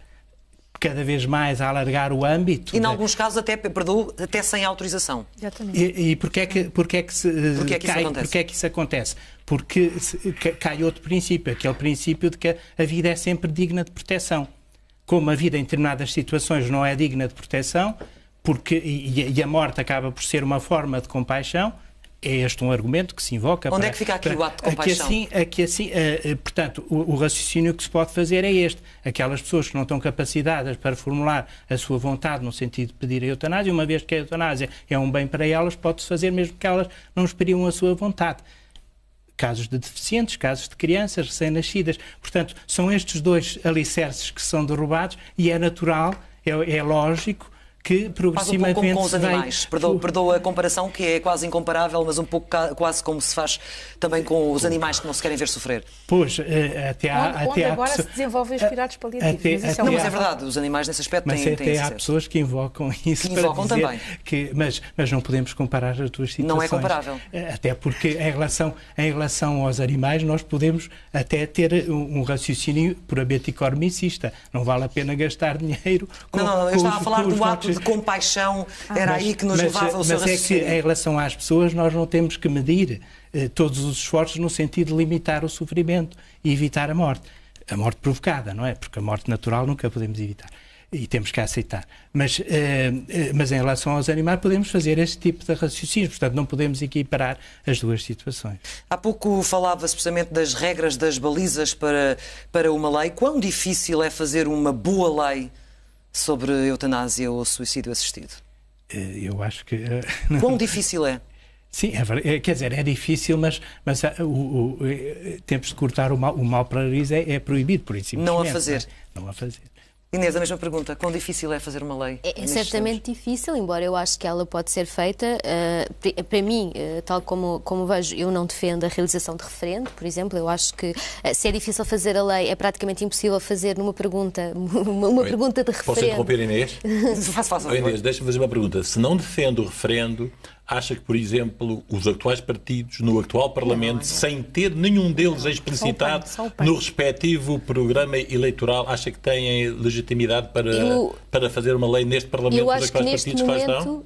cada vez mais a alargar o âmbito. E, em alguns casos, até sem autorização. Exatamente. E porquê é que isso acontece? Porque cai outro princípio, aquele princípio de que a vida é sempre digna de proteção. Como a vida em determinadas situações não é digna de proteção, e a morte acaba por ser uma forma de compaixão, é este um argumento que se invoca. Onde é que fica aqui o ato de compaixão? Portanto, o raciocínio que se pode fazer é este. Aquelas pessoas que não estão capacitadas para formular a sua vontade no sentido de pedir a eutanásia, uma vez que a eutanásia é um bem para elas, pode-se fazer mesmo que elas não experiam a sua vontade. Casos de deficientes, casos de crianças recém-nascidas. Portanto, são estes dois alicerces que são derrubados e é natural, é lógico, que progressivamente faz um pouco com os animais. Perdoa a comparação, que é quase incomparável, mas um pouco quase como se faz também com os animais que não se querem ver sofrer. Pois, onde agora se desenvolvem os cuidados paliativos. Mas é verdade, os animais nesse aspecto têm até há pessoas que invocam isso para dizer também. Mas não podemos comparar as duas situações. Não é comparável. Até porque em relação aos animais nós podemos até ter um raciocínio puramente economicista. Não vale a pena gastar dinheiro com... Não, eu estava a falar do ato de compaixão, era aí que nos levava o seu raciocínio. Mas é que em relação às pessoas nós não temos que medir todos os esforços no sentido de limitar o sofrimento e evitar a morte provocada, não é? Porque a morte natural nunca podemos evitar e temos que aceitar. Mas em relação aos animais podemos fazer este tipo de raciocínio, portanto não podemos equiparar as duas situações. Há pouco falava-se precisamente das regras, das balizas para uma lei. Quão difícil é fazer uma boa lei sobre eutanásia ou suicídio assistido? Eu acho que... Quão difícil é? Sim, quer dizer, é difícil, mas temos de cortar o mal para a raiz, é proibido, por isso. Não a fazer. Não a fazer. Inês, a mesma pergunta. Quão difícil é fazer uma lei? É certamente difícil, embora eu acho que ela pode ser feita. Para mim, tal como vejo, eu não defendo a realização de referendo, por exemplo. Eu acho que se é difícil fazer a lei, é praticamente impossível fazer numa pergunta, pergunta de referendo. Posso interromper, Inês? Faça. Inês, deixa-me fazer uma pergunta. Se não defende o referendo, acha que, por exemplo, os atuais partidos no atual Parlamento, sem ter nenhum deles explicitado no respectivo programa eleitoral, acha que têm legitimidade para fazer uma lei neste Parlamento? Eu acho que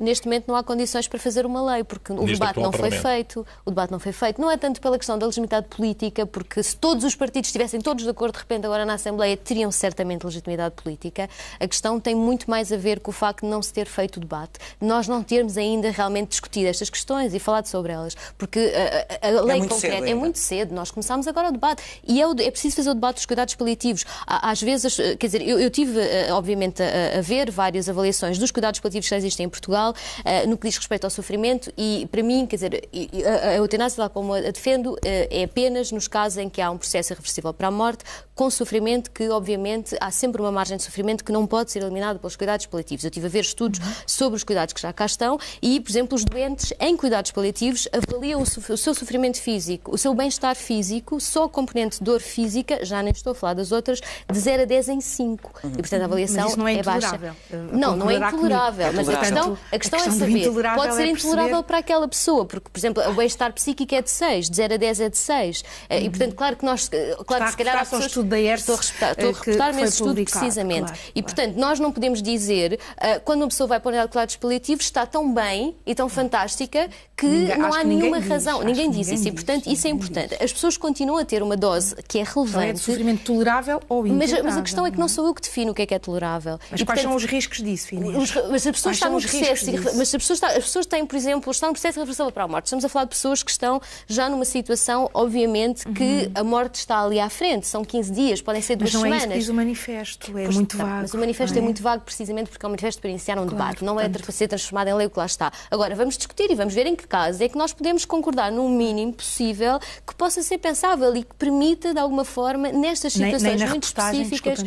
neste momento não há condições para fazer uma lei, porque o debate não foi feito. O debate não foi feito. Não é tanto pela questão da legitimidade política, porque se todos os partidos estivessem todos de acordo, de repente, agora na Assembleia, teriam certamente legitimidade política. A questão tem muito mais a ver com o facto de não se ter feito o debate. Nós não termos ainda realmente discutido estas questões e falado sobre elas, porque a lei concreta é muito cedo, nós começámos agora o debate e é preciso fazer o debate dos cuidados paliativos. Às vezes, quer dizer, eu tive obviamente a ver várias avaliações dos cuidados paliativos que já existem em Portugal no que diz respeito ao sofrimento e para mim, quer dizer, a eutanásia, tal como a defendo, é apenas nos casos em que há um processo irreversível para a morte, com sofrimento que obviamente há sempre uma margem de sofrimento que não pode ser eliminada pelos cuidados paliativos. Eu estive a ver estudos sobre os cuidados que já cá estão e, por exemplo, os doentes em cuidados paliativos avaliam o seu sofrimento físico, o seu bem-estar físico, só a componente de dor física, já nem estou a falar das outras, de 0 a 10 em 5. E, portanto, a avaliação mas isso não é baixa. Não é intolerável. Mas a questão é saber, pode ser intolerável para aquela pessoa, porque, por exemplo, o bem-estar psíquico é de 6, de 0 a 10 é de 6. E, portanto, claro que se calhar há pessoas... Estou a reportar-me esse estudo precisamente. Claro, e, portanto, nós não podemos dizer, quando uma pessoa vai para a unidade de cuidados paliativos, está tão bem e tão fantástica que não há nenhuma razão. Ninguém diz isso. E, portanto, isso é importante. As pessoas continuam a ter uma dose que é relevante. É de sofrimento tolerável ou intolerável. Mas a questão é que não sou eu que defino o que é tolerável. Mas quais são os riscos disso, Inês? Mas a pessoa está no processo. Mas as pessoas têm, por exemplo, estão no processo irreversível para a morte. Estamos a falar de pessoas que estão já numa situação, obviamente, que a morte está ali à frente. São 15 dias, podem ser 2 semanas. Mas não é isso que diz o manifesto. É muito vago. Mas o manifesto é muito vago precisamente porque é um manifesto para iniciar um debate. Não é para ser transformado em lei o que lá está. Agora, vamos discutir e vamos ver em que caso é que nós podemos concordar no mínimo possível que possa ser pensável e que permita, de alguma forma, nestas situações muito específicas...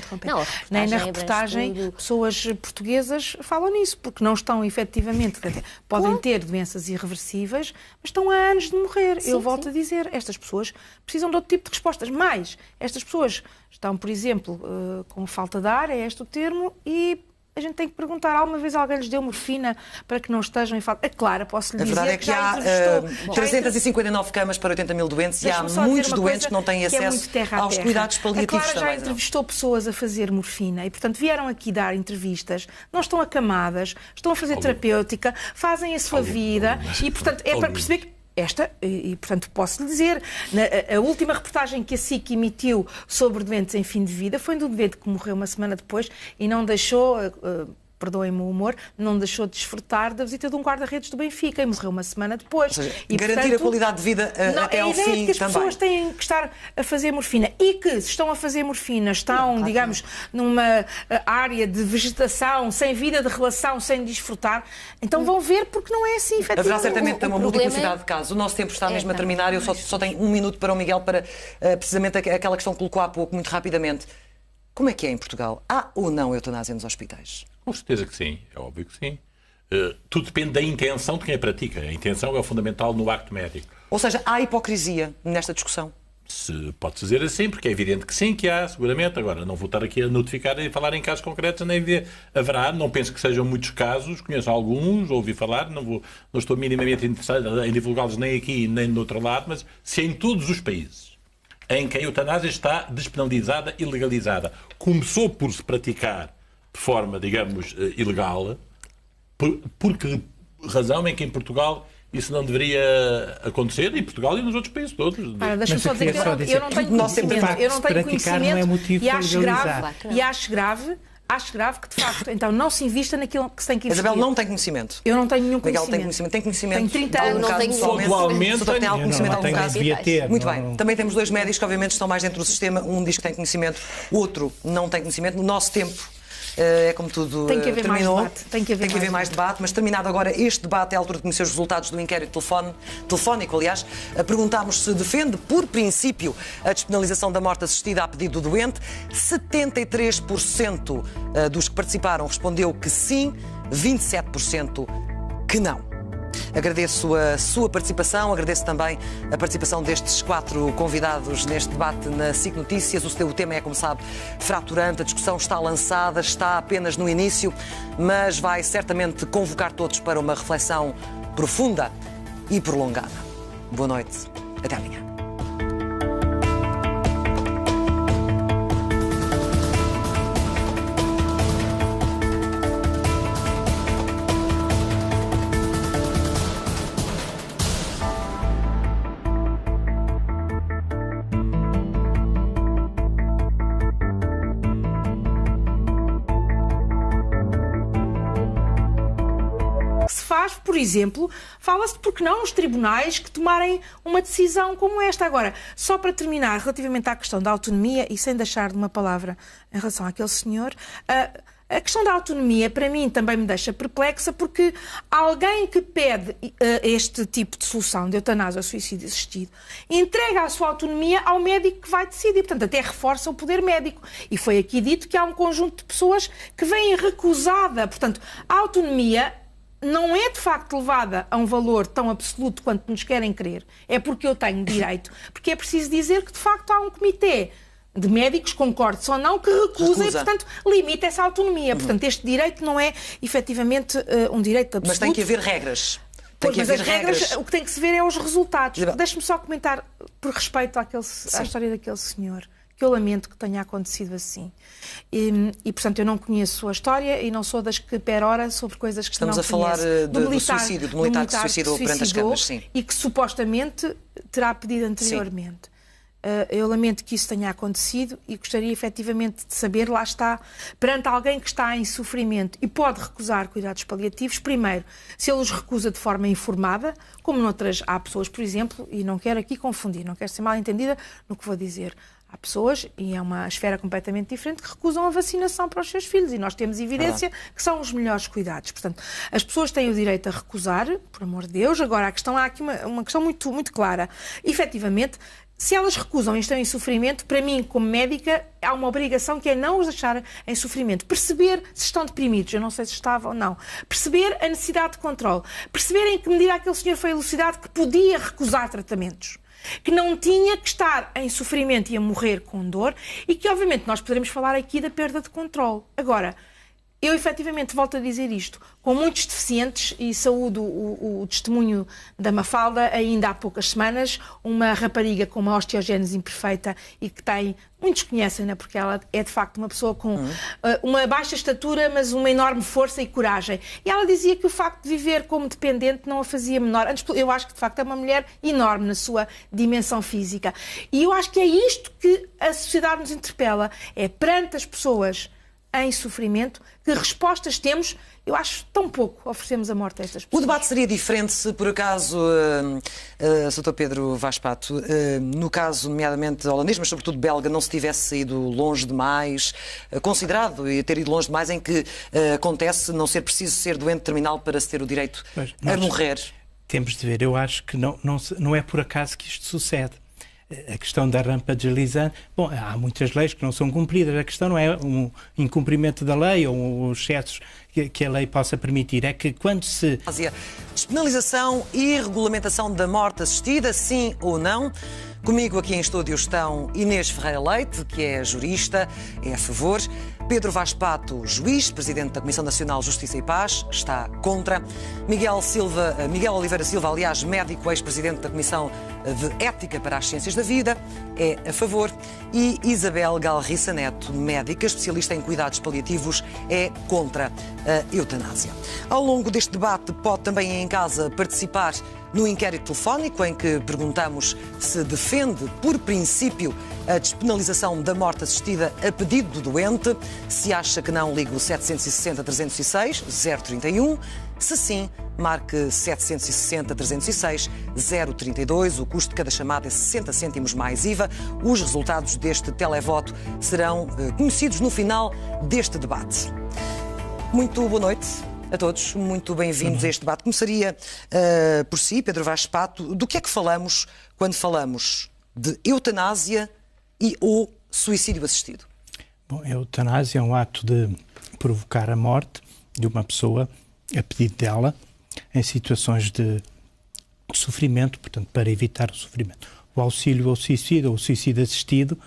Nem na reportagem, pessoas portuguesas falam nisso, porque não estão efetivamente... Podem ter doenças irreversíveis, mas estão há anos de morrer. Eu volto a dizer, estas pessoas precisam de outro tipo de respostas. Mas estas pessoas estão, por exemplo, com falta de ar, é este o termo, e a gente tem que perguntar, alguma vez alguém lhes deu morfina para que não estejam em falta? A Clara, posso lhe dizer A verdade é que há 359 camas para 80 mil doentes e há muitos doentes que não têm acesso aos cuidados paliativos. A Clara já entrevistou pessoas a fazer morfina e, portanto, vieram aqui dar entrevistas, não estão acamadas, estão a fazer terapêutica, fazem a sua vida e, portanto, é para perceber que portanto, posso lhe dizer, a última reportagem que a SIC emitiu sobre doentes em fim de vida foi de um doente que morreu uma semana depois e não deixou, perdoem-me o humor, não deixou de desfrutar da visita de um guarda-redes do Benfica e morreu uma semana depois. Ou seja, garantir a qualidade de vida até ao fim também. Que as pessoas têm que estar a fazer morfina e que, se estão a fazer morfina, estão, digamos, numa área de vegetação, sem vida de relação, sem desfrutar, então vão ver porque não é assim, efetivamente. Haverá certamente uma multiplicidade de casos. O nosso tempo está mesmo a terminar. Eu só tenho um minuto para o Miguel para precisamente aquela questão que colocou há pouco, muito rapidamente. Como é que é em Portugal? Há ou não eutanásia nos hospitais? Com certeza que sim, é óbvio que sim. Tudo depende da intenção de quem a pratica. A intenção é o fundamental no acto médico. Ou seja, há hipocrisia nesta discussão? Se pode dizer assim, porque é evidente que sim, que há, seguramente. Agora, não vou estar aqui a notificar e falar em casos concretos, nem haverá. Não penso que sejam muitos casos, conheço alguns, ouvi falar, não estou minimamente interessado em divulgá-los nem aqui nem no outro lado, mas se em todos os países em que a eutanásia está despenalizada e legalizada, começou por se praticar de forma, digamos, ilegal, por que razão é que em Portugal isso não deveria acontecer, em Portugal e nos outros países todos? Deixa-me só dizer que eu não tenho conhecimento, e acho grave que, de facto, então não se invista naquilo que se tem que investir. Isabel não tem conhecimento. Eu não tenho nenhum Miguel conhecimento. tem conhecimento. Tenho 30 anos. Não tenho pontualmente. Tem algum conhecimento de algum caso? Muito bem. Não. Também temos dois médicos que, obviamente, estão mais dentro do sistema. Um diz que tem conhecimento, o outro não tem conhecimento. No nosso tempo, é como tudo terminou. Tem que haver mais debate. Mas terminado agora este debate, é a altura de conhecer os resultados do inquérito telefónico, aliás. Perguntámos se defende, por princípio, a despenalização da morte assistida a pedido do doente. 73% dos que participaram respondeu que sim, 27% que não. Agradeço a sua participação, agradeço também a participação destes 4 convidados neste debate na SIC Notícias. O tema é, como sabe, fraturante, a discussão está lançada, está apenas no início, mas vai certamente convocar todos para uma reflexão profunda e prolongada. Boa noite, até amanhã. Por exemplo, fala-se de porque não os tribunais que tomarem uma decisão como esta. Agora, só para terminar, relativamente à questão da autonomia, e sem deixar de uma palavra em relação àquele senhor, a questão da autonomia, para mim, também me deixa perplexa, porque alguém que pede este tipo de solução de eutanásia ou suicídio assistido entrega a sua autonomia ao médico que vai decidir. Portanto, até reforça o poder médico. E foi aqui dito que há um conjunto de pessoas que vêm recusada. Portanto, a autonomia não é de facto levada a um valor tão absoluto quanto nos querem crer. É porque eu tenho direito. Porque é preciso dizer que, de facto, há um comitê de médicos, concordes ou não, que recusa e, portanto, limita essa autonomia. Portanto, este direito não é, efetivamente, um direito absoluto. Mas tem que haver regras. Mas as regras, o que tem que se ver é os resultados. Deixe-me só comentar, por respeito à história daquele senhor, que eu lamento que tenha acontecido assim. E, portanto, eu não conheço a história e não sou das que perora sobre coisas que Estamos não a conheço. falar do suicídio, do militar que se suicidou perante as câmaras, sim. E que supostamente terá pedido anteriormente. Eu lamento que isso tenha acontecido e gostaria efetivamente de saber, lá está, perante alguém que está em sofrimento e pode recusar cuidados paliativos, primeiro, se ele os recusa de forma informada, como noutras há pessoas, por exemplo, e não quero aqui confundir, não quero ser mal entendida no que vou dizer. Há pessoas, e é uma esfera completamente diferente, que recusam a vacinação para os seus filhos e nós temos evidência que são os melhores cuidados. Portanto, as pessoas têm o direito a recusar, por amor de Deus. Agora, há aqui uma questão muito, muito clara. Efetivamente, se elas recusam e estão em sofrimento, para mim, como médica, há uma obrigação que é não os deixar em sofrimento. Perceber se estão deprimidos, eu não sei se estavam ou não. Perceber a necessidade de controle. Perceber em que medida aquele senhor foi elucidado que podia recusar tratamentos. Que não tinha que estar em sofrimento e a morrer com dor e que, obviamente, nós poderemos falar aqui da perda de controle. Agora, eu, efetivamente, volto a dizer isto, com muitos deficientes, e saúdo o testemunho da Mafalda, ainda há poucas semanas, uma rapariga com uma osteogénese imperfeita e que tem, muitos conhecem-na, porque ela é, de facto, uma pessoa com uma baixa estatura, mas uma enorme força e coragem. E ela dizia que o facto de viver como dependente não a fazia menor. Antes, eu acho que, de facto, é uma mulher enorme na sua dimensão física. E eu acho que é isto que a sociedade nos interpela, é perante as pessoas em sofrimento, que respostas temos. Eu acho tão pouco oferecemos a morte a estas pessoas. O debate seria diferente se, por acaso, Sr. Pedro Vaz Pato, no caso, nomeadamente holandês, mas sobretudo belga, não se tivesse saído longe demais, considerado e ter ido longe demais, em que acontece não ser preciso ser doente terminal para se ter o direito a morrer? Temos de ver. Eu acho que não é por acaso que isto sucede. A questão da rampa deslizante, bom, há muitas leis que não são cumpridas, a questão não é um incumprimento da lei ou os excessos que a lei possa permitir, é que quando se... Despenalização e regulamentação da morte assistida, sim ou não? Comigo aqui em estúdio estão Inês Ferreira Leite, que é jurista, é a favor. Pedro Vaz Pato, juiz, presidente da Comissão Nacional de Justiça e Paz, está contra. Miguel Oliveira Silva, aliás, médico, ex-presidente da Comissão de Ética para as Ciências da Vida, é a favor. E Isabel Galriça Neto, médica, especialista em cuidados paliativos, é contra a eutanásia. Ao longo deste debate, pode também em casa participar no inquérito telefónico, em que perguntamos se defende, por princípio, a despenalização da morte assistida a pedido do doente. Se acha que não, ligue o 760-306-031. Se sim, marque 760-306-032. O custo de cada chamada é 60 cêntimos mais IVA. Os resultados deste televoto serão conhecidos no final deste debate. Muito boa noite a todos, muito bem-vindos a este debate. Começaria por si, Pedro Vaz Pato. Do que é que falamos quando falamos de eutanásia e ou suicídio assistido? Bom, a eutanásia é um ato de provocar a morte de uma pessoa a pedido dela em situações de sofrimento, portanto, para evitar o sofrimento. O auxílio ao suicídio ou o suicídio assistido,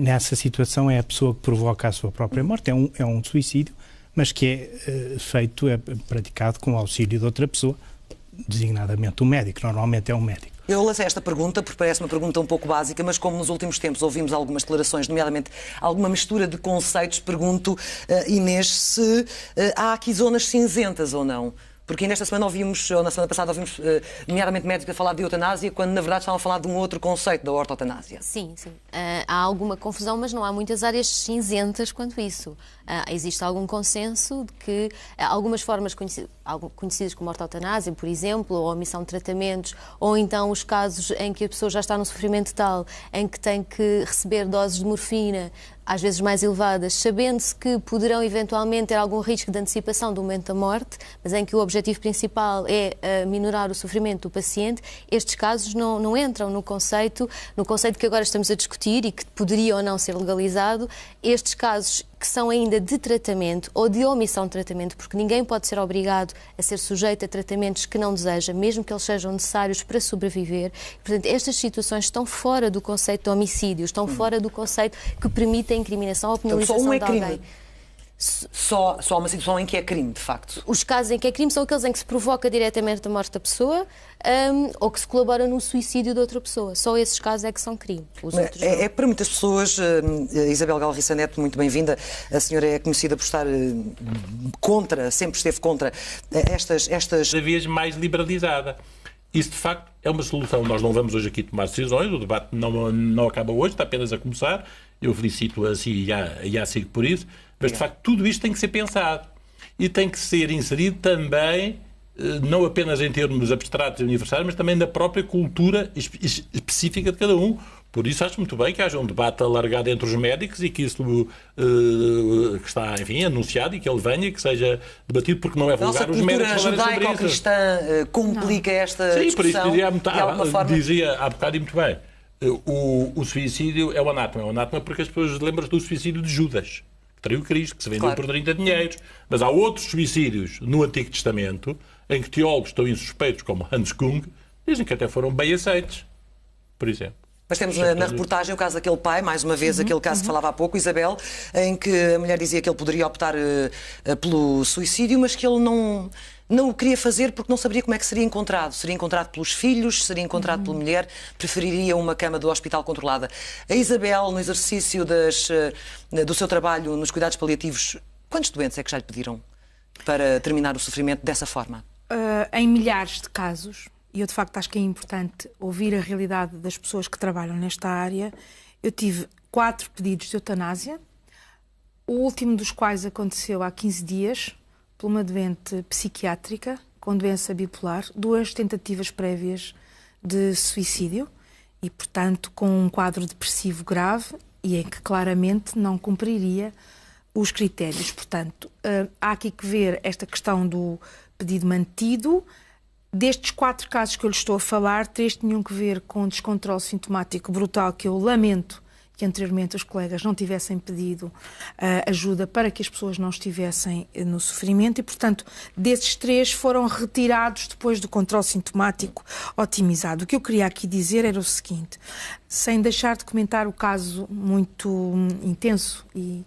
nessa situação, é a pessoa que provoca a sua própria morte, é um suicídio, mas que é praticado com o auxílio de outra pessoa, designadamente um médico, normalmente é um médico. Eu lancei esta pergunta porque parece uma pergunta um pouco básica, mas como nos últimos tempos ouvimos algumas declarações, nomeadamente alguma mistura de conceitos, pergunto, Inês, se há aqui zonas cinzentas ou não. Porque nesta semana ouvimos, ou na semana passada ouvimos, nomeadamente médicos a falar de eutanásia, quando na verdade estavam a falar de um outro conceito, da ortotanásia. Sim, sim. Há alguma confusão, mas não há muitas áreas cinzentas quanto isso. Existe algum consenso de que algumas formas conhecidas como ortotanásia, por exemplo, ou omissão de tratamentos, ou então os casos em que a pessoa já está num sofrimento tal, em que tem que receber doses de morfina, às vezes mais elevadas, sabendo-se que poderão eventualmente ter algum risco de antecipação do momento da morte, mas em que o objetivo principal é minorar o sofrimento do paciente, estes casos não entram no conceito que agora estamos a discutir e que poderia ou não ser legalizado. Estes casos que são ainda de tratamento ou de omissão de tratamento, porque ninguém pode ser obrigado a ser sujeito a tratamentos que não deseja, mesmo que eles sejam necessários para sobreviver. Portanto, estas situações estão fora do conceito de homicídio, estão fora do conceito que permite a incriminação ou penalização só um é de alguém. Crime. Só uma situação em que é crime, de facto. Os casos em que é crime são aqueles em que se provoca diretamente a morte da pessoa ou que se colabora no suicídio de outra pessoa. Só esses casos é que são crime. Os outros não. É para muitas pessoas, Isabel Galriça Neto, muito bem-vinda. A senhora é conhecida por estar contra, sempre esteve contra estas... Cada vez mais liberalizada. Isso, de facto, é uma solução. Nós não vamos hoje aqui tomar decisões, o debate não acaba hoje, está apenas a começar. Eu felicito a si e a SIG por isso. Mas, de facto, tudo isto tem que ser pensado. E tem que ser inserido também, não apenas em termos abstratos e universais, mas também na própria cultura específica de cada um. Por isso, acho muito bem que haja um debate alargado entre os médicos e que isso que está, enfim, anunciado e que ele venha e que seja debatido, porque não é vulgar os médicos falarem sobre isso. A cultura judaico-cristã complica esta Sim, discussão. Por isso dizia há bocado e muito bem. O suicídio é o anátema. É o anátema porque as pessoas lembram-se do suicídio de Judas, que traiu Cristo, que se vendeu por 30 dinheiros. Mas há outros suicídios no Antigo Testamento em que teólogos estão insuspeitos, como Hans Kung, dizem que até foram bem aceitos, por exemplo. Mas temos na reportagem o caso daquele pai, mais uma vez, aquele caso que falava há pouco, Isabel, em que a mulher dizia que ele poderia optar pelo suicídio, mas que ele não o queria fazer porque não saberia como é que seria encontrado. Seria encontrado pelos filhos, seria encontrado pela mulher, preferiria uma cama do hospital controlada. A Isabel, no exercício do seu trabalho nos cuidados paliativos, quantos doentes é que já lhe pediram para terminar o sofrimento dessa forma? Em milhares de casos. E eu, de facto, acho que é importante ouvir a realidade das pessoas que trabalham nesta área. Eu tive 4 pedidos de eutanásia, o último dos quais aconteceu há 15 dias, por uma doente psiquiátrica com doença bipolar, 2 tentativas prévias de suicídio e, portanto, com um quadro depressivo grave e em que claramente não cumpriria os critérios. Portanto, há aqui que ver esta questão do pedido mantido. Destes 4 casos que eu lhe estou a falar, 3 tinham que ver com descontrole sintomático brutal, que eu lamento que anteriormente os colegas não tivessem pedido ajuda para que as pessoas não estivessem no sofrimento e, portanto, desses 3 foram retirados depois do controle sintomático otimizado. O que eu queria aqui dizer era o seguinte, sem deixar de comentar o caso muito intenso e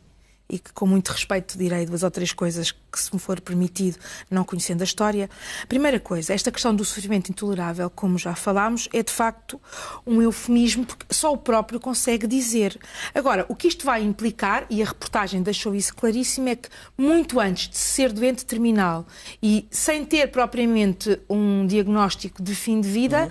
que com muito respeito direi 2 ou 3 coisas que, se me for permitido, não conhecendo a história. Primeira coisa, esta questão do sofrimento intolerável, como já falámos, é de facto um eufemismo, porque só o próprio consegue dizer. Agora, o que isto vai implicar, e a reportagem deixou isso claríssimo, é que muito antes de ser doente terminal e sem ter propriamente um diagnóstico de fim de vida,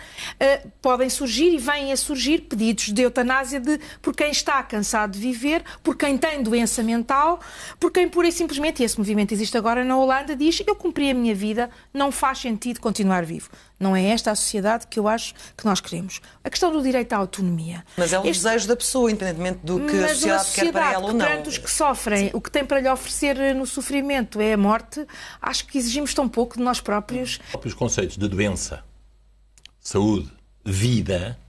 podem surgir e vêm a surgir pedidos de eutanásia por quem está cansado de viver, por quem tem doença mental, por quem pura e simplesmente, e esse movimento existe agora na Holanda, diz: eu cumpri a minha vida, não faz sentido continuar vivo. Não é esta a sociedade que eu acho que nós queremos. A questão do direito à autonomia. Mas é um desejo da pessoa, independentemente do que a sociedade quer para ela ou não. Perante os que sofrem, o que tem para lhe oferecer no sofrimento é a morte, acho que exigimos tão pouco de nós próprios. Os próprios conceitos de doença, saúde, vida,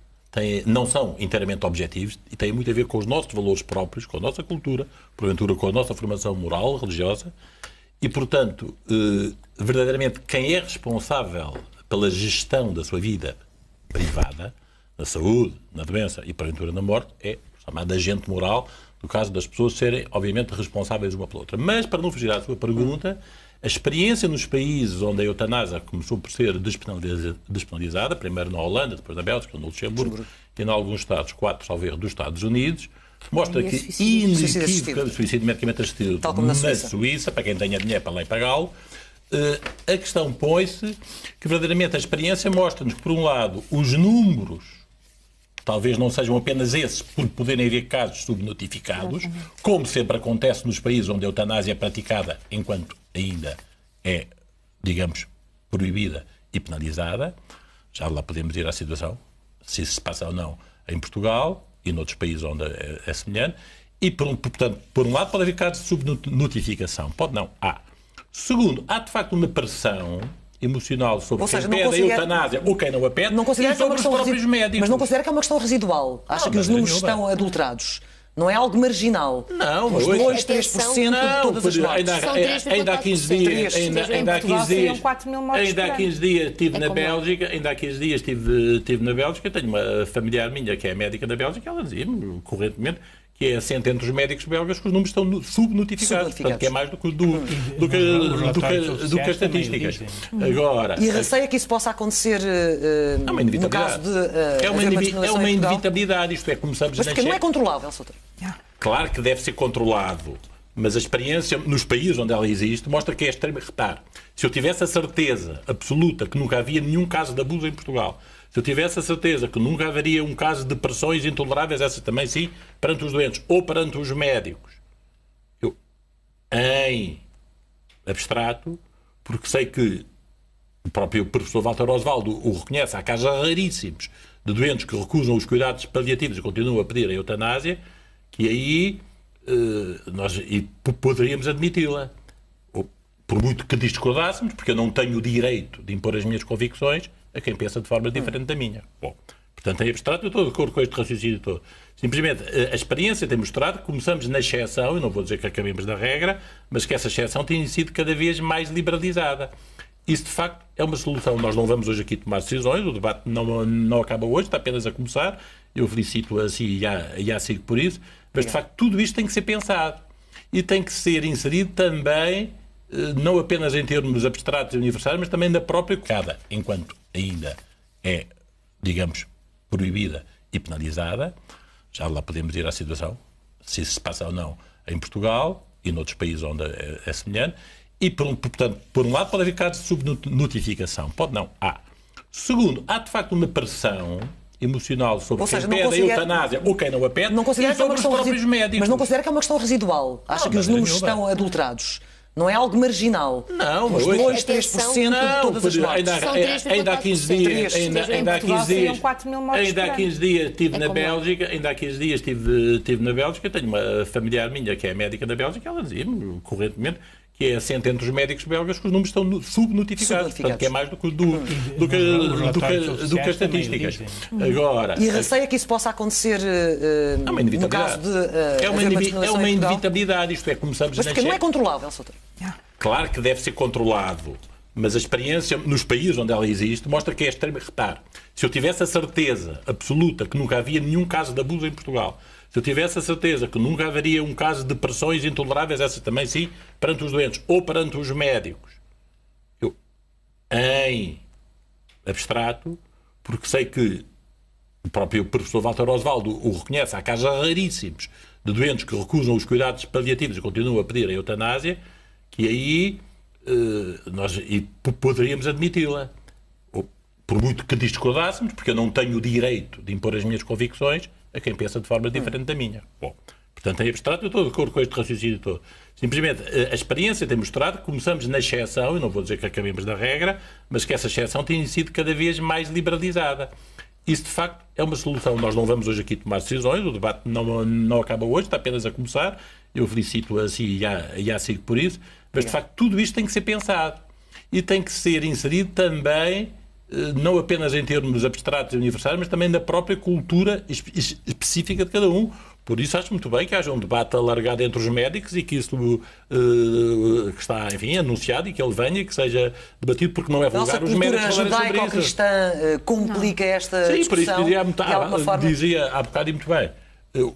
não são inteiramente objetivos e têm muito a ver com os nossos valores próprios, com a nossa cultura, porventura com a nossa formação moral, religiosa, e, portanto, verdadeiramente quem é responsável pela gestão da sua vida privada, na saúde, na doença e, porventura, na morte, é o chamado agente moral, no caso das pessoas serem, obviamente, responsáveis uma pela outra. Mas, para não fugir à sua pergunta, a experiência nos países onde a eutanásia começou por ser despenalizada, primeiro na Holanda, depois na Bélgica, no Luxemburgo e em alguns estados, 4, salvo erro, dos Estados Unidos, mostra que inequívocamente suicídio medicamente assistido na Suíça, para quem tenha dinheiro para lá e pagá-lo, a questão põe-se que verdadeiramente a experiência mostra-nos que, por um lado, os números talvez não sejam apenas esses, por poderem haver casos subnotificados, como sempre acontece nos países onde a eutanásia é praticada enquanto ainda é, digamos, proibida e penalizada. Já lá podemos ir à situação, se isso se passa ou não em Portugal e noutros países onde é semelhante. E, portanto, por um lado pode haver casos de subnotificação. Pode não. Há. Segundo, há de facto uma pressão emocional sobre quem pede a eutanásia ou quem não a pede e sobre os próprios médicos. Mas não considera que é uma questão residual? Acha que os números estão adulterados? Não é algo marginal? Não, os 2, 3% de todas as mortes. Ainda há 15 dias, ainda há 15 dias estive na Bélgica, estive na Bélgica, tenho uma familiar minha que é médica da Bélgica, ela dizia-me correntemente que é assente entre os médicos belgas que os números estão subnotificados, portanto, que é mais do que as estatísticas. Agora, e receia que isso possa acontecer no caso de... É uma inevitabilidade, isto é, começamos... Mas porque não é controlável, Soutor? Claro que deve ser controlado, mas a experiência nos países onde ela existe mostra que é extremo. Repare, se eu tivesse a certeza absoluta que nunca havia nenhum caso de abuso em Portugal, se eu tivesse a certeza que nunca haveria um caso de depressões intoleráveis, essas também sim, perante os doentes ou perante os médicos, eu, em abstrato, porque sei que o próprio professor Walter Osvaldo o reconhece, há casos raríssimos de doentes que recusam os cuidados paliativos e continuam a pedir a eutanásia, que aí nós poderíamos admiti-la. Por muito que discordássemos, porque eu não tenho o direito de impor as minhas convicções a quem pensa de forma diferente da minha. Bom, portanto, em abstrato, eu estou de acordo com este raciocínio todo. Simplesmente, a experiência tem mostrado que começamos na exceção, e não vou dizer que acabemos da regra, mas que essa exceção tem sido cada vez mais liberalizada. Isso, de facto, é uma solução. Nós não vamos hoje aqui tomar decisões, o debate não acaba hoje, está apenas a começar. Eu felicito a si e a SIC por isso, mas de facto tudo isto tem que ser pensado e tem que ser inserido também, não apenas em termos abstratos e universais, mas também na própria cada, enquanto ainda é, digamos, proibida e penalizada. Já lá podemos ir à situação, se isso se passa ou não em Portugal e noutros países onde é semelhante. E, portanto, por um lado pode haver casos de subnotificação. Pode não. Há. Segundo, há de facto uma pressão emocional sobre quem pede a eutanásia ou quem não a pede e sobre os próprios médicos. Mas não considera que é uma questão residual? Acha que os números estão adulterados? Não é algo marginal? Não, mas 2, 3% de todas as mortes. Ainda há 15 dias, ainda há 15 dias estive na Bélgica, estive na Bélgica, tenho uma familiar minha que é médica na Bélgica, ela dizia-me correntemente que é assente entre os médicos belgas que os números estão subnotificados, portanto, que é mais do que as estatísticas. Agora, e receia que isso possa acontecer no caso de... É uma inevitabilidade, isto é, começamos... Mas porque não é controlável, Soutor? Claro que deve ser controlado, mas a experiência nos países onde ela existe mostra que é extremo. Repare, se eu tivesse a certeza absoluta que nunca havia nenhum caso de abuso em Portugal, se eu tivesse a certeza que nunca haveria um caso de pressões intoleráveis, essas também sim, perante os doentes ou perante os médicos, eu, em abstrato, porque sei que o próprio professor Walter Oswaldo o reconhece, há casos raríssimos de doentes que recusam os cuidados paliativos e continuam a pedir a eutanásia, que aí nós poderíamos admiti-la. Por muito que discordássemos, porque eu não tenho o direito de impor as minhas convicções a quem pensa de forma diferente da minha. Bom, portanto, em abstrato, eu estou de acordo com este raciocínio todo. Simplesmente, a experiência tem mostrado que começamos na exceção, e não vou dizer que acabemos da regra, mas que essa exceção tem sido cada vez mais liberalizada. Isso, de facto, é uma solução. Nós não vamos hoje aqui tomar decisões, o debate não acaba hoje, está apenas a começar. Eu felicito a si e a SIC por isso, mas, de facto, tudo isto tem que ser pensado. E tem que ser inserido também, não apenas em termos abstratos e universais, mas também na própria cultura específica de cada um. Por isso acho muito bem que haja um debate alargado entre os médicos e que isso que está, enfim, anunciado e que ele venha e que seja debatido, porque não é vulgar os médicos falarem sobre isso. A cultura judaico-cristã complica esta discussão? Sim, por isso dizia há bocado e muito bem.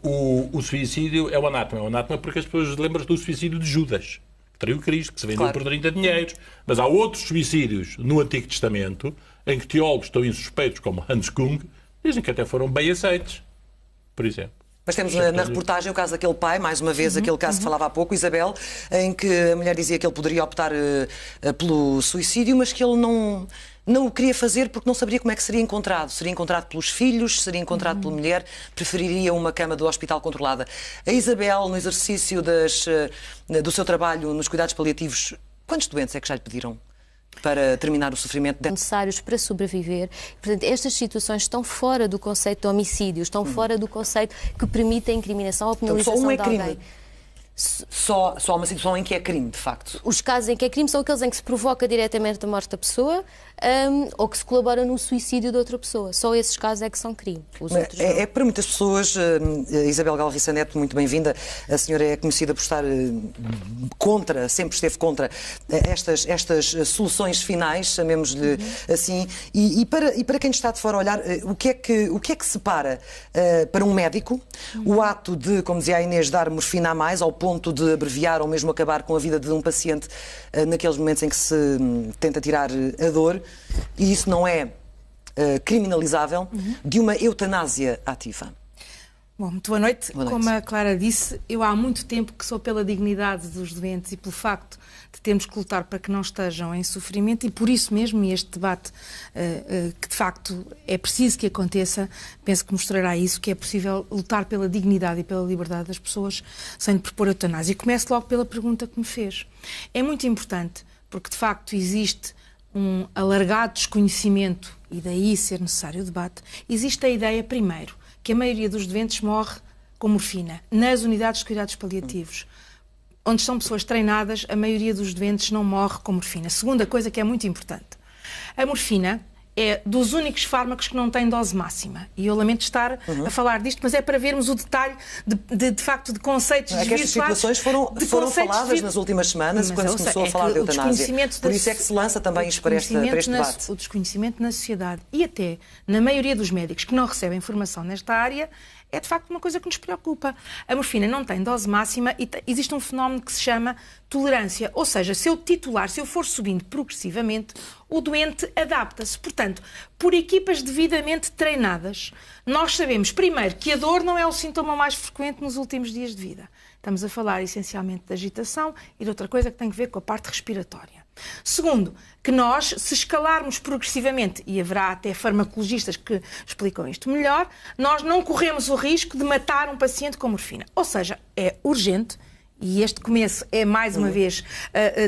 O suicídio é o anátema. É o anátema porque as pessoas lembram-se do suicídio de Judas, que traiu Cristo, que se vendeu por 30 dinheiros. Mas há outros suicídios no Antigo Testamento em que teólogos tão insuspeitos como Hans Kung dizem que até foram bem aceitos, por exemplo. Mas temos na reportagem o caso daquele pai, mais uma vez, aquele caso que falava há pouco, Isabel, em que a mulher dizia que ele poderia optar pelo suicídio, mas que ele não o queria fazer porque não saberia como é que seria encontrado. Seria encontrado pelos filhos, seria encontrado pela mulher, preferiria uma cama do hospital controlada. A Isabel, no exercício do seu trabalho nos cuidados paliativos, quantos doentes é que já lhe pediram para terminar o sofrimento necessários para sobreviver? Portanto, estas situações estão fora do conceito de homicídio, estão fora do conceito que permite a incriminação ou penalização só um é de alguém. Crime. Só uma situação em que é crime, de facto. Os casos em que é crime são aqueles em que se provoca diretamente a morte da pessoa ou que se colabora no suicídio de outra pessoa. Só esses casos é que são crime. É para muitas pessoas, Isabel Galriça Neto, muito bem-vinda. A senhora é conhecida por estar sempre esteve contra estas soluções finais, chamemos-lhe assim. E para quem está de fora a olhar, o que é que separa para um médico o ato de, como dizia a Inês, dar morfina a mais, ao ponto de abreviar ou mesmo acabar com a vida de um paciente naqueles momentos em que se tenta tirar a dor, e isso não é criminalizável, de uma eutanásia ativa? Bom, muito boa noite. Como a Clara disse, eu há muito tempo que sou pela dignidade dos doentes e pelo facto de termos que lutar para que não estejam em sofrimento, e por isso mesmo, e este debate que de facto é preciso que aconteça, penso que mostrará isso, que é possível lutar pela dignidade e pela liberdade das pessoas sem propor eutanásia. E começo logo pela pergunta que me fez. É muito importante, porque de facto existe um alargado desconhecimento, e daí ser necessário o debate. Existe a ideia, primeiro, que a maioria dos doentes morre com morfina. Nas unidades de cuidados paliativos, onde são pessoas treinadas, a maioria dos doentes não morre com morfina. Segunda coisa que é muito importante. A morfina é dos únicos fármacos que não têm dose máxima. E eu lamento estar a falar disto, mas é para vermos o detalhe de facto de conceitos desvirtuados. Estas situações foram faladas nas últimas semanas, quando se começou a falar de eutanásia. Por isso é que se lança também isto para este debate. O desconhecimento na sociedade e até na maioria dos médicos que não recebem formação nesta área é de facto uma coisa que nos preocupa. A morfina não tem dose máxima e existe um fenómeno que se chama tolerância. Ou seja, se eu for subindo progressivamente, o doente adapta-se. Portanto, por equipas devidamente treinadas, nós sabemos, primeiro, que a dor não é o sintoma mais frequente nos últimos dias de vida. Estamos a falar essencialmente de agitação e de outra coisa que tem a ver com a parte respiratória. Segundo, que nós, se escalarmos progressivamente, e haverá até farmacologistas que explicam isto melhor, nós não corremos o risco de matar um paciente com morfina. Ou seja, é urgente, e este começo é mais uma vez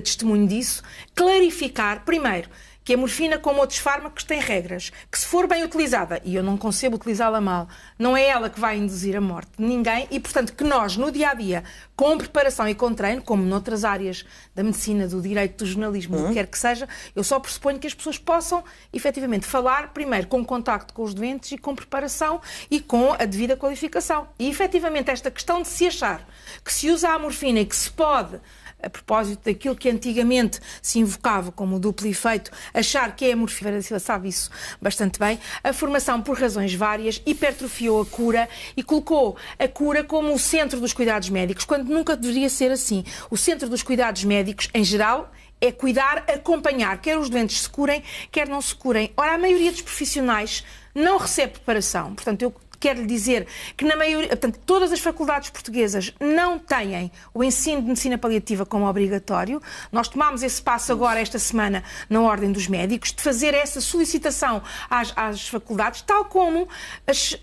testemunho disso, clarificar, primeiro, que a morfina, como outros fármacos, tem regras, que se for bem utilizada, e eu não concebo utilizá-la mal, não é ela que vai induzir a morte de ninguém, e portanto que nós, no dia-a-dia, com preparação e com treino, como noutras áreas da medicina, do direito, do jornalismo, do que quer que seja, eu só pressuponho que as pessoas possam, efetivamente, falar, primeiro, com contacto com os doentes e com preparação e com a devida qualificação. E, efetivamente, esta questão de se achar que se usa a morfina e que se pode, a propósito daquilo que antigamente se invocava como o duplo efeito, achar que é a morfina, sabe isso bastante bem, a formação, por razões várias, hipertrofiou a cura e colocou a cura como o centro dos cuidados médicos, quando nunca deveria ser assim. O centro dos cuidados médicos, em geral, é cuidar, acompanhar, quer os doentes se curem, quer não se curem. Ora, a maioria dos profissionais não recebe preparação. Portanto, eu quero lhe dizer que na maioria, portanto, todas as faculdades portuguesas não têm o ensino de medicina paliativa como obrigatório. Nós tomámos esse passo agora, esta semana, na Ordem dos Médicos, de fazer essa solicitação às faculdades, tal como as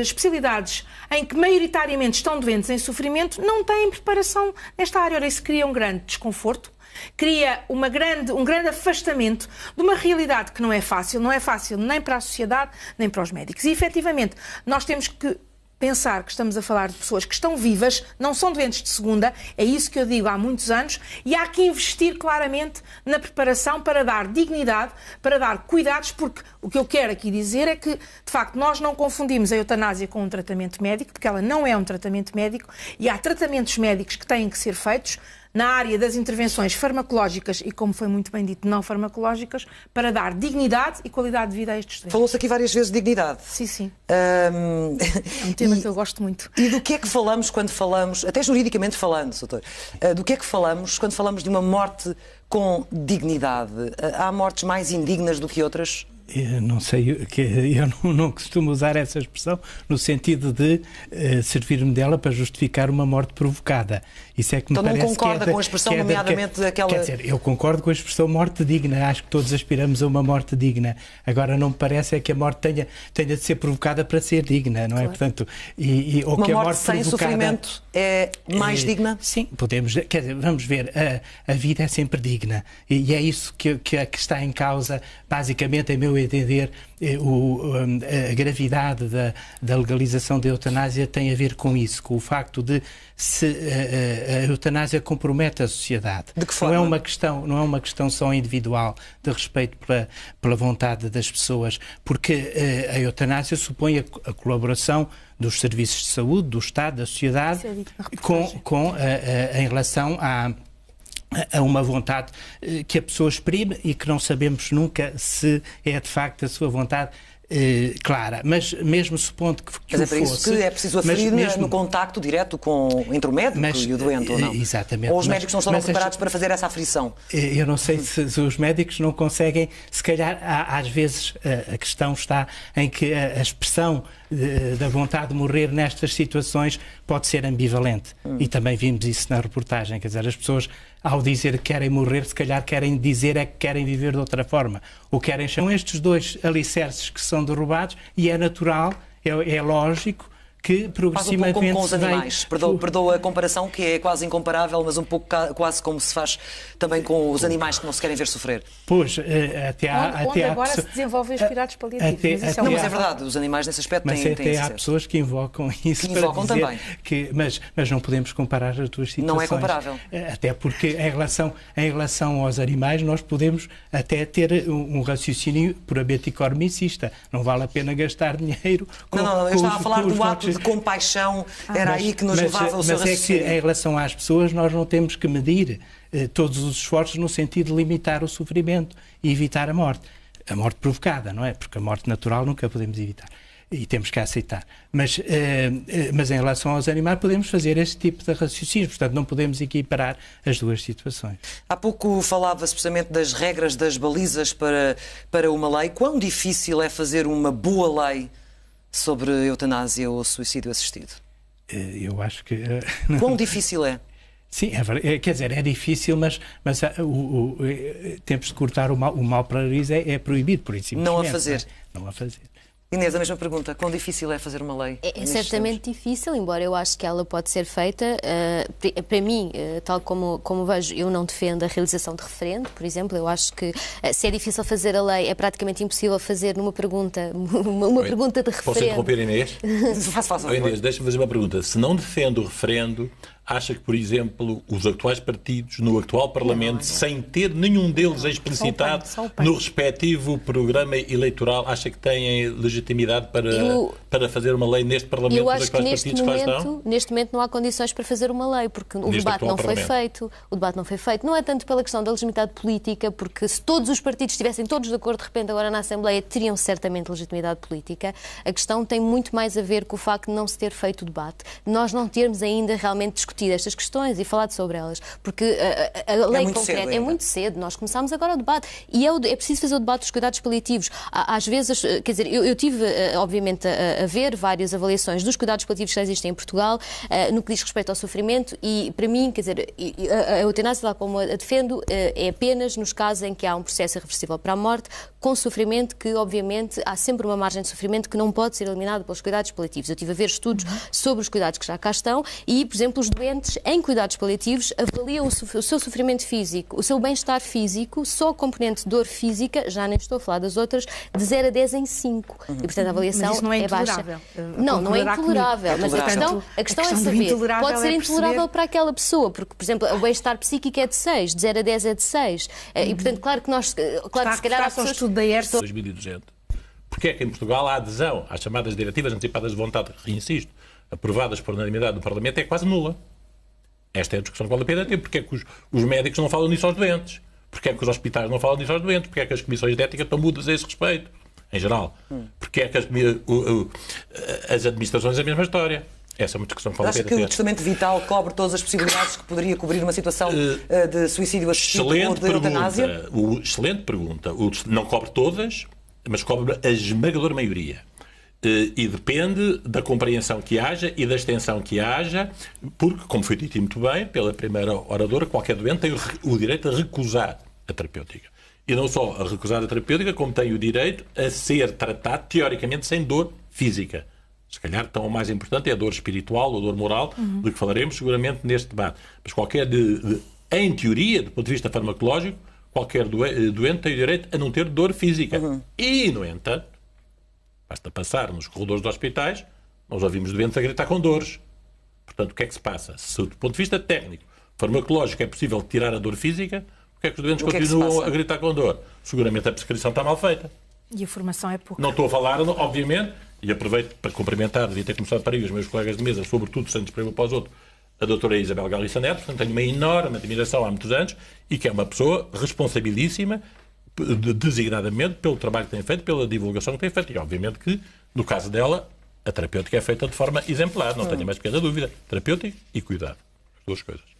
especialidades em que maioritariamente estão doentes em sofrimento não têm preparação nesta área. Ora, isso cria um grande desconforto, cria um grande afastamento de uma realidade que não é fácil nem para a sociedade, nem para os médicos. E, efetivamente, nós temos que pensar que estamos a falar de pessoas que estão vivas, não são doentes de segunda, é isso que eu digo há muitos anos, e há que investir claramente na preparação para dar dignidade, para dar cuidados, porque o que eu quero aqui dizer é que, de facto, nós não confundimos a eutanásia com um tratamento médico, porque ela não é um tratamento médico, e há tratamentos médicos que têm que ser feitos na área das intervenções farmacológicas e, como foi muito bem dito, não farmacológicas, para dar dignidade e qualidade de vida a estes doentes. Falou-se aqui várias vezes de dignidade. Sim, sim. É um tema que eu gosto muito. E do que é que falamos quando falamos, até juridicamente falando, doutor, do que é que falamos quando falamos de uma morte com dignidade? Há mortes mais indignas do que outras? Eu não sei, eu não costumo usar essa expressão no sentido de servir-me dela para justificar uma morte provocada. Isso é que me então parece não concorda com a expressão, nomeadamente aquela... Quer dizer, eu concordo com a expressão morte digna, acho que todos aspiramos a uma morte digna. Agora, não me parece é que a morte tenha de ser provocada para ser digna, não é? Claro. Portanto, ou uma que a morte morte sem provocada, sofrimento é mais digna? Sim, podemos, quer dizer, vamos ver, a vida é sempre digna e é isso que está em causa, basicamente, a meu entender, a gravidade da legalização da eutanásia tem a ver com isso, com o facto de se a eutanásia compromete a sociedade. De que forma? Não é uma questão só individual de respeito pela vontade das pessoas, porque a eutanásia supõe a colaboração dos serviços de saúde, do Estado, da sociedade, em relação a uma vontade que a pessoa exprime e que não sabemos nunca se é de facto a sua vontade clara, mas mesmo supondo que mas o é para isso fosse, que é preciso aferir no contacto direto entre o médico e o doente, ou não? Exatamente. Ou os médicos não estão preparados para fazer essa aferição? Eu não sei se os médicos não conseguem, se calhar às vezes a questão está em que a expressão da vontade de morrer nestas situações pode ser ambivalente. E também vimos isso na reportagem, quer dizer, as pessoas ao dizer que querem morrer, se calhar querem dizer é que querem viver de outra forma. Ou querem chamar estes dois alicerces que são derrubados e é natural, é lógico que progressivamente Faz um pouco como com os animais. Perdoa a comparação, que é quase incomparável, mas um pouco quase como se faz também com os animais que não se querem ver sofrer. Pois, onde agora se desenvolvem os cuidados paliativos. Mas não, mas é verdade, os animais nesse aspecto têm até há pessoas que invocam isso que invocam para dizer também. Mas não podemos comparar as duas situações. Não é comparável. Até porque em relação aos animais nós podemos até ter um raciocínio puramente economicista. Não vale a pena gastar dinheiro com... Não, eu estava a falar do ato de compaixão, era aí que nos levava o seu raciocínio. Mas é que em relação às pessoas nós não temos que medir todos os esforços no sentido de limitar o sofrimento e evitar a morte provocada, não é? Porque a morte natural nunca podemos evitar e temos que aceitar. Mas em relação aos animais podemos fazer este tipo de raciocínio, portanto não podemos equiparar as duas situações. Há pouco falava-se precisamente das regras, das balizas para uma lei. Quão difícil é fazer uma boa lei sobre eutanásia ou suicídio assistido? Eu acho que... Quão difícil é? Sim, quer dizer, é difícil, mas temos de cortar o mal para o nariz, é proibido, por isso. Não a fazer. Não a fazer. Inês, a mesma pergunta. Quão difícil é fazer uma lei? É certamente difícil, embora eu acho que ela pode ser feita. Para mim, tal como vejo, eu não defendo a realização de referendo, por exemplo. Eu acho que se é difícil fazer a lei, é praticamente impossível fazer numa pergunta, uma pergunta de referendo. Posso interromper, Inês? Faça. Inês, deixa-me fazer uma pergunta. Se não defende o referendo, acha que, por exemplo, os atuais partidos no atual Parlamento, sem ter nenhum deles explicitado no respectivo programa eleitoral, acha que têm legitimidade para fazer uma lei neste Parlamento? Eu acho que neste momento não há condições para fazer uma lei, porque o debate não foi feito. O debate não foi feito. Não é tanto pela questão da legitimidade política, porque se todos os partidos estivessem todos de acordo, de repente, agora na Assembleia, teriam certamente legitimidade política. A questão tem muito mais a ver com o facto de não se ter feito o debate, de nós não termos ainda realmente discutido estas questões e falado sobre elas, porque a lei concreta é muito cedo, nós começámos agora o debate e é preciso fazer o debate dos cuidados paliativos. Às vezes, quer dizer, eu tive, obviamente, a ver várias avaliações dos cuidados paliativos que já existem em Portugal, no que diz respeito ao sofrimento e, para mim, quer dizer, a eutanásia, tal como a defendo, é apenas nos casos em que há um processo irreversível para a morte, com sofrimento que, obviamente, há sempre uma margem de sofrimento que não pode ser eliminada pelos cuidados paliativos. Eu estive a ver estudos sobre os cuidados que já cá estão e, por exemplo, os doentes em cuidados paliativos avaliam o seu sofrimento físico, o seu bem-estar físico, só a componente de dor física, já nem estou a falar das outras, de 0 a 10 em 5. E, portanto, a avaliação mas isso não é baixa. Não é intolerável. Mas a questão é saber, pode ser intolerável para aquela pessoa, porque, por exemplo, o bem-estar psíquico é de 6, de 0 a 10 é de 6. E, portanto, claro que se calhar há pessoas... 2.200. Porque é que em Portugal a adesão às chamadas diretivas antecipadas de vontade, reinsisto, aprovadas por unanimidade do Parlamento, é quase nula. Esta é a discussão que vale a pena ter. Porque é que os médicos não falam nisso aos doentes? Porque é que os hospitais não falam nisso aos doentes? Porque é que as comissões de ética estão mudas a esse respeito? Em geral. Porque é que as administrações é a mesma história? Essa é uma discussão que vale a pena ter. Acho que o testamento vital cobre todas as possibilidades que poderia cobrir uma situação de suicídio assistido ou de eutanásia? Excelente pergunta. Não cobre todas, mas cobre a esmagadora maioria. E depende da compreensão que haja e da extensão que haja, porque, como foi dito muito bem pela primeira oradora, qualquer doente tem o direito a recusar a terapêutica. E não só a recusar a terapêutica, como tem o direito a ser tratado, teoricamente, sem dor física. Se calhar, tão mais importante é a dor espiritual ou a dor moral, do que falaremos seguramente neste debate. Mas em teoria, do ponto de vista farmacológico, qualquer doente tem o direito a não ter dor física. E, no entanto, basta passar nos corredores dos hospitais, nós ouvimos doentes a gritar com dores. Portanto, o que é que se passa? Se, do ponto de vista técnico, farmacológico, é possível tirar a dor física, porque é que os doentes continuam a gritar com dor? Seguramente a prescrição está mal feita. E a formação é pouca. Não estou a falar, obviamente, e aproveito para cumprimentar, devia ter começado para aí os meus colegas de mesa, sobretudo, sem desprego para os outros, a doutora Isabel Galiça Neto, portanto, tenho uma enorme admiração há muitos anos, e que é uma pessoa responsabilíssima, designadamente, pelo trabalho que tem feito, pela divulgação que tem feito. E, obviamente, que, no caso dela, a terapêutica é feita de forma exemplar, não tenho a mais pequena dúvida. Terapêutica e cuidado. As duas coisas.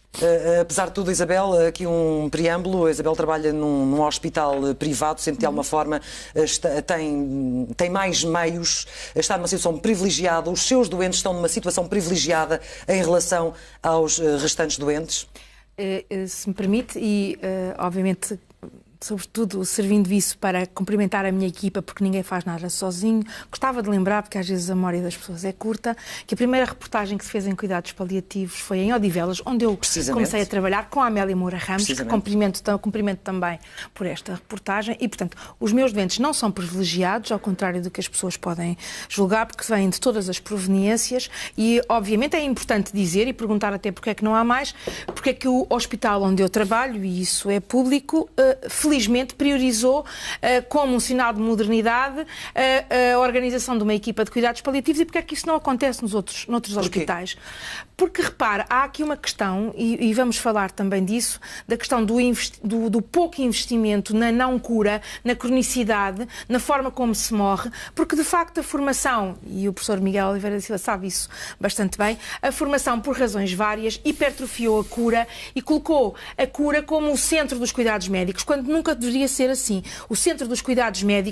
Apesar de tudo, Isabel, aqui um preâmbulo. A Isabel trabalha num hospital privado, sempre de alguma forma tem mais meios, está numa situação privilegiada. Os seus doentes estão numa situação privilegiada em relação aos restantes doentes? Se me permite, e obviamente sobretudo servindo isso para cumprimentar a minha equipa, porque ninguém faz nada sozinho. Gostava de lembrar, porque às vezes a memória das pessoas é curta, que a primeira reportagem que se fez em cuidados paliativos foi em Odivelas, onde eu comecei a trabalhar com a Amélia Moura Ramos, que cumprimento também por esta reportagem. E, portanto, os meus doentes não são privilegiados, ao contrário do que as pessoas podem julgar, porque vêm de todas as proveniências e, obviamente, é importante dizer e perguntar até porque é que não há mais, porque é que o hospital onde eu trabalho, e isso é público, felizmente priorizou como um sinal de modernidade a organização de uma equipa de cuidados paliativos. E porque é que isso não acontece noutros hospitais? Porque, repara, há aqui uma questão, e vamos falar também disso, da questão do pouco investimento na não cura, na cronicidade, na forma como se morre, porque, de facto, a formação, e o professor Miguel Oliveira da Silva sabe isso bastante bem, a formação, por razões várias, hipertrofiou a cura e colocou a cura como o centro dos cuidados médicos, quando nunca deveria ser assim. O centro dos cuidados médicos